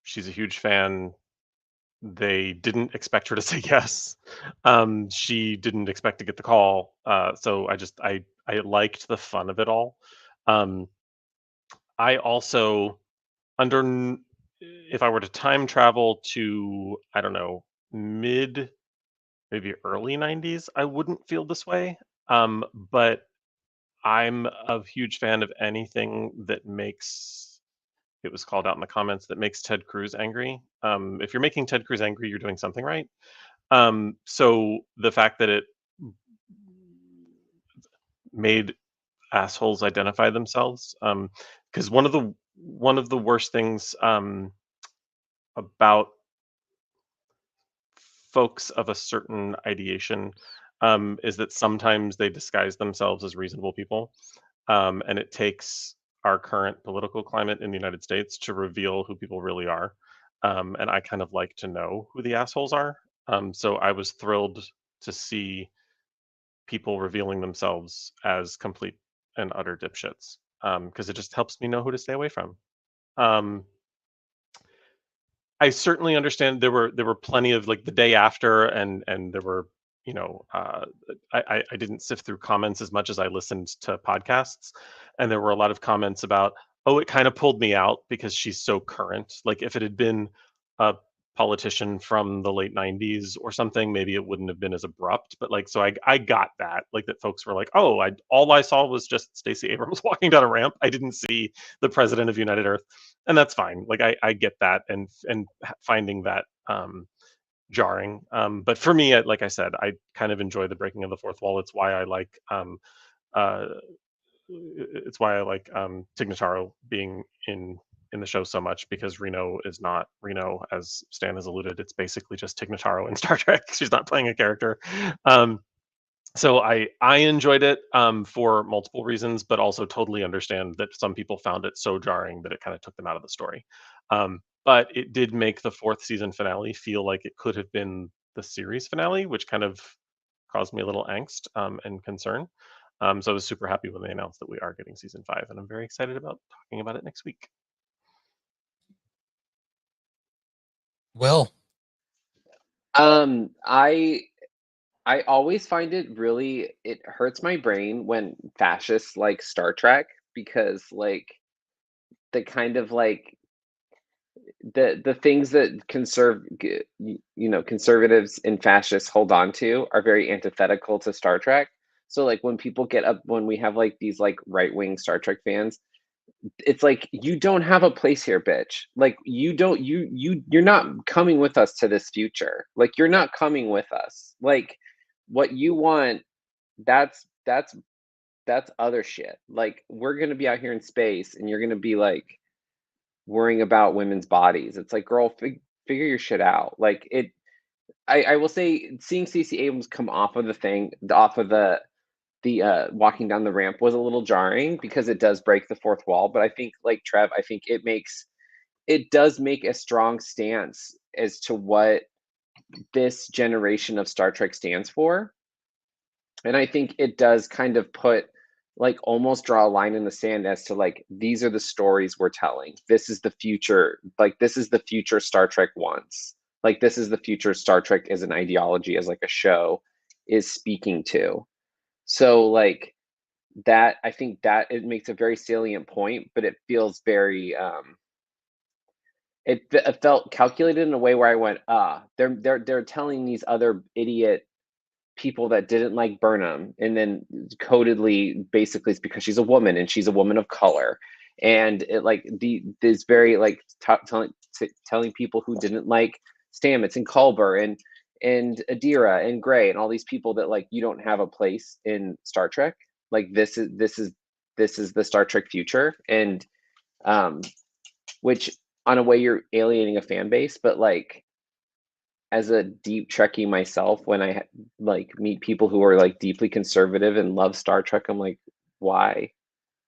she's a huge fan. They didn't expect her to say yes. She didn't expect to get the call. So I liked the fun of it all. Um, I also under if I were to time travel to, I don't know, mid maybe early 90s, I wouldn't feel this way. But I'm a huge fan of anything that makes it was called out in the comments that makes Ted Cruz angry. If you're making Ted Cruz angry, you're doing something right. So the fact that it made assholes identify themselves, because one of the worst things about folks of a certain ideation is that sometimes they disguise themselves as reasonable people, and it takes our current political climate in the United States to reveal who people really are. And I kind of like to know who the assholes are. So I was thrilled to see people revealing themselves as complete and utter dipshits, because it just helps me know who to stay away from. Um, I certainly understand there were plenty of like the day after, and there were, you know, I didn't sift through comments as much as I listened to podcasts, and there were a lot of comments about, oh, it kind of pulled me out because she's so current. Like if it had been a politician from the late 90s or something, maybe it wouldn't have been as abrupt. But like, so I got that, like that folks were like, oh, I all I saw was just Stacey Abrams walking down a ramp. I didn't see the president of United Earth, and that's fine. Like I get that, and finding that jarring. But for me, like I said, I kind of enjoy the breaking of the fourth wall. Uh, it's why I like Tig Notaro being in the show so much, because Reno is not Reno, as Stan has alluded. It's basically just Tig Notaro in Star Trek. She's not playing a character. Um, so I enjoyed it for multiple reasons, but also totally understand that some people found it so jarring that it kind of took them out of the story. But it did make the fourth season finale feel like it could have been the series finale, which kind of caused me a little angst and concern. So I was super happy when they announced that we are getting season 5, and I'm very excited about talking about it next week. Will. I always find it hurts my brain when fascists like Star Trek, because like the kind of like the things that conservatives and fascists hold on to are very antithetical to Star Trek. So like when people get up, when we have like these like right-wing Star Trek fans, it's like, you don't have a place here, bitch. Like you don't you're not coming with us to this future. Like you're not coming with us. Like what you want, that's other shit. Like we're gonna be out here in space and you're gonna be like worrying about women's bodies. It's like, girl, figure your shit out. Like it. I will say, seeing Stacey Abrams come off of the walking down the ramp was a little jarring, because it does break the fourth wall. But I think, like Trev, I think it does make a strong stance as to what this generation of Star Trek stands for. And I think it does kind of put, like, almost draw a line in the sand as to like, these are the stories we're telling. This is the future. Like this is the future Star Trek wants. Like this is the future Star Trek as an ideology, as like a show, is speaking to. So like that, I think that it makes a very salient point, but it feels very it felt calculated in a way where I went, they're telling these other idiot people that didn't like Burnham, and then codedly, basically it's because she's a woman and she's a woman of color, and it like this very like telling people who didn't like Stamets and Culber and Adira and Gray and all these people that like, you don't have a place in Star Trek. Like this is the Star Trek future, and which on a way you're alienating a fan base, but like as a deep Trekkie myself, when I like meet people who are like deeply conservative and love Star Trek, I'm like, why?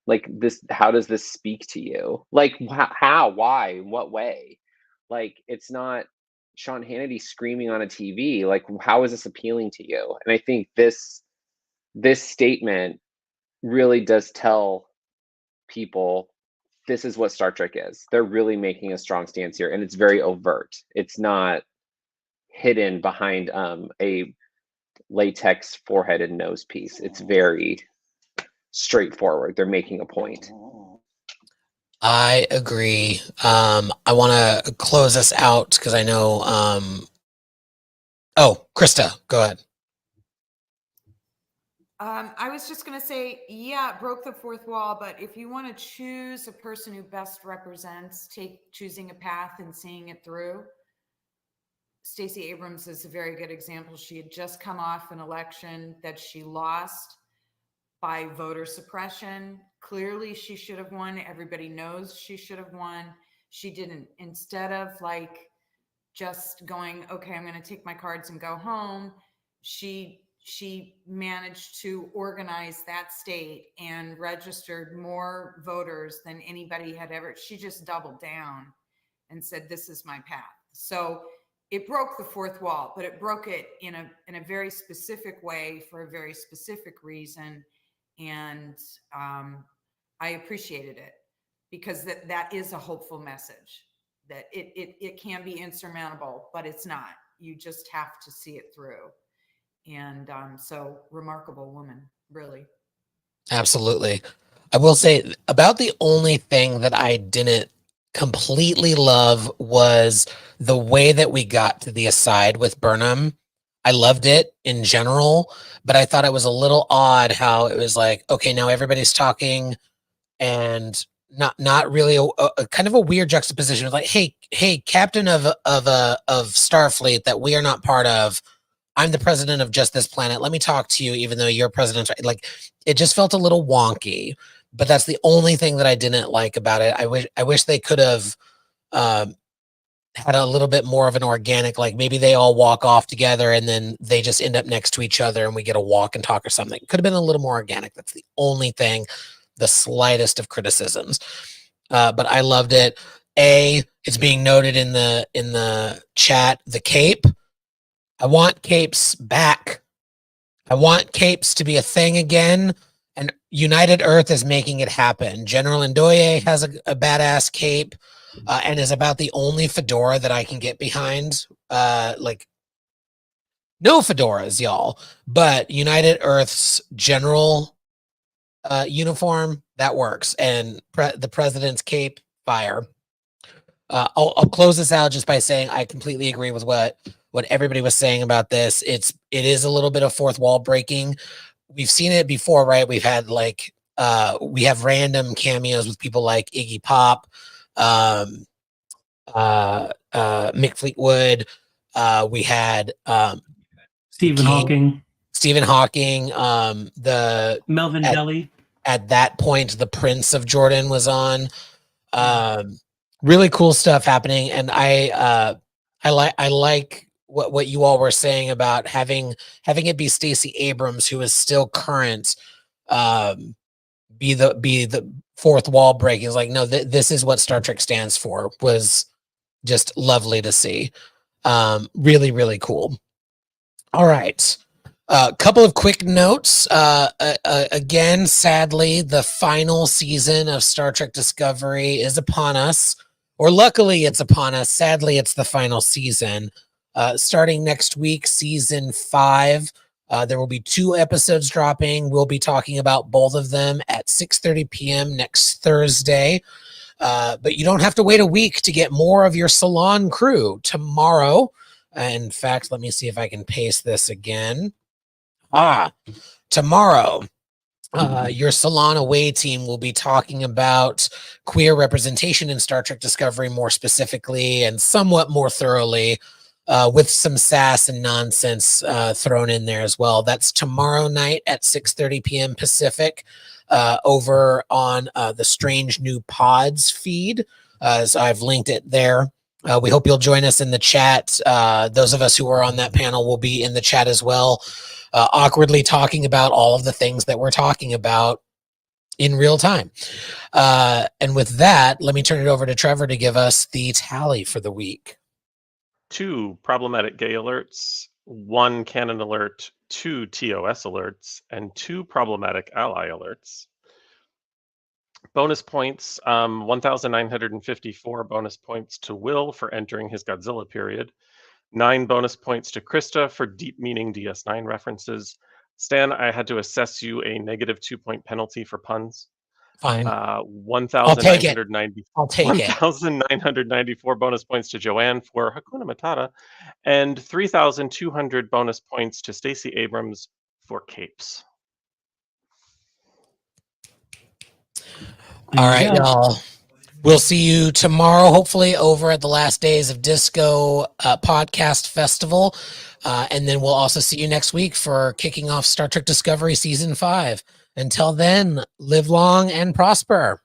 Like this, how does this speak to you? Like how, why, in what way? Like it's not, Sean Hannity screaming on a TV. Like, how is this appealing to you? And I think this statement really does tell people this is what Star Trek is. They're really making a strong stance here, and it's very overt. It's not hidden behind a latex forehead and nose piece. It's very straightforward. They're making a point. I agree. I want to close us out because I know. Oh, Krista, go ahead. I was just going to say, yeah, it broke the fourth wall, but if you want to choose a person who best represents choosing a path and seeing it through, Stacey Abrams is a very good example. She had just come off an election that she lost by voter suppression. Clearly, she should have won. Everybody knows she should have won. She didn't. Instead of like just going, okay, I'm going to take my cards and go home, she managed to organize that state and registered more voters than anybody had ever. She just doubled down and said, this is my path. So it broke the fourth wall, but it broke it in a very specific way for a very specific reason. And I appreciated it because that is a hopeful message, that it can be insurmountable, but it's not. You just have to see it through. And so remarkable woman, really. Absolutely. I will say about the only thing that I didn't completely love was the way that we got to the aside with Burnham. I loved it in general, but I thought it was a little odd how it was like, okay, now everybody's talking and not really a kind of a weird juxtaposition of like, hey, captain of Starfleet that we are not part of. I'm the president of just this planet. Let me talk to you, even though you're president. Like, it just felt a little wonky. But that's the only thing that I didn't like about it. I wish they could have had a little bit more of an organic, like maybe they all walk off together and then they just end up next to each other and we get a walk and talk or something. It could have been a little more organic. That's the only thing, the slightest of criticisms. But I loved it. It's being noted in the chat, the cape. I want capes back. I want capes to be a thing again. And United Earth is making it happen. General Ndoye has a badass cape and is about the only fedora that I can get behind. Like, no fedoras, y'all. But United Earth's general uniform, that works. And the president's cape, fire. I'll close this out just by saying I completely agree with what everybody was saying about this. It is a little bit of fourth wall breaking. We've seen it before, right? We've had like we have random cameos with people like Iggy Pop, Mick Fleetwood. We had Stephen Hawking, the Melvin Deli. At that point, the Prince of Jordan was on. Really cool stuff happening, and I like what you all were saying about having it be Stacey Abrams, who is still current, be the fourth wall breaking. Is like, no, this is what Star Trek stands for. Was just lovely to see. Really, really cool. All right. A couple of quick notes. Again, sadly, the final season of Star Trek Discovery is upon us. Or luckily, it's upon us. Sadly, it's the final season. Starting next week, season 5. There will be 2 episodes dropping. We'll be talking about both of them at 6:30 p.m. next Thursday. But you don't have to wait a week to get more of your Salon crew. Tomorrow, in fact, let me see if I can paste this again. Tomorrow, your Salon away team will be talking about queer representation in Star Trek Discovery more specifically and somewhat more thoroughly, with some sass and nonsense thrown in there as well. That's tomorrow night at 6:30 p.m. Pacific over on the Strange New Pods feed. So I've linked it there. We hope you'll join us in the chat. Those of us who are on that panel will be in the chat as well. Awkwardly talking about all of the things that we're talking about in real time. And with that, let me turn it over to Trevor to give us the tally for the week. 2 problematic gay alerts, 1 canon alert, 2 TOS alerts, and 2 problematic ally alerts. Bonus points, 1,954 bonus points to Will for entering his Godzilla period, 9 bonus points to Krista for deep meaning DS9 references. Stan, I had to assess you a negative 2-point penalty for puns. Fine. 1,990 I'll take it. 1,994 bonus points to Joanne for Hakuna Matata, and 3,200 bonus points to Stacey Abrams for capes. All right, y'all. We'll see you tomorrow, hopefully, over at the Last Days of Disco podcast festival. And then we'll also see you next week for kicking off Star Trek Discovery Season 5. Until then, live long and prosper.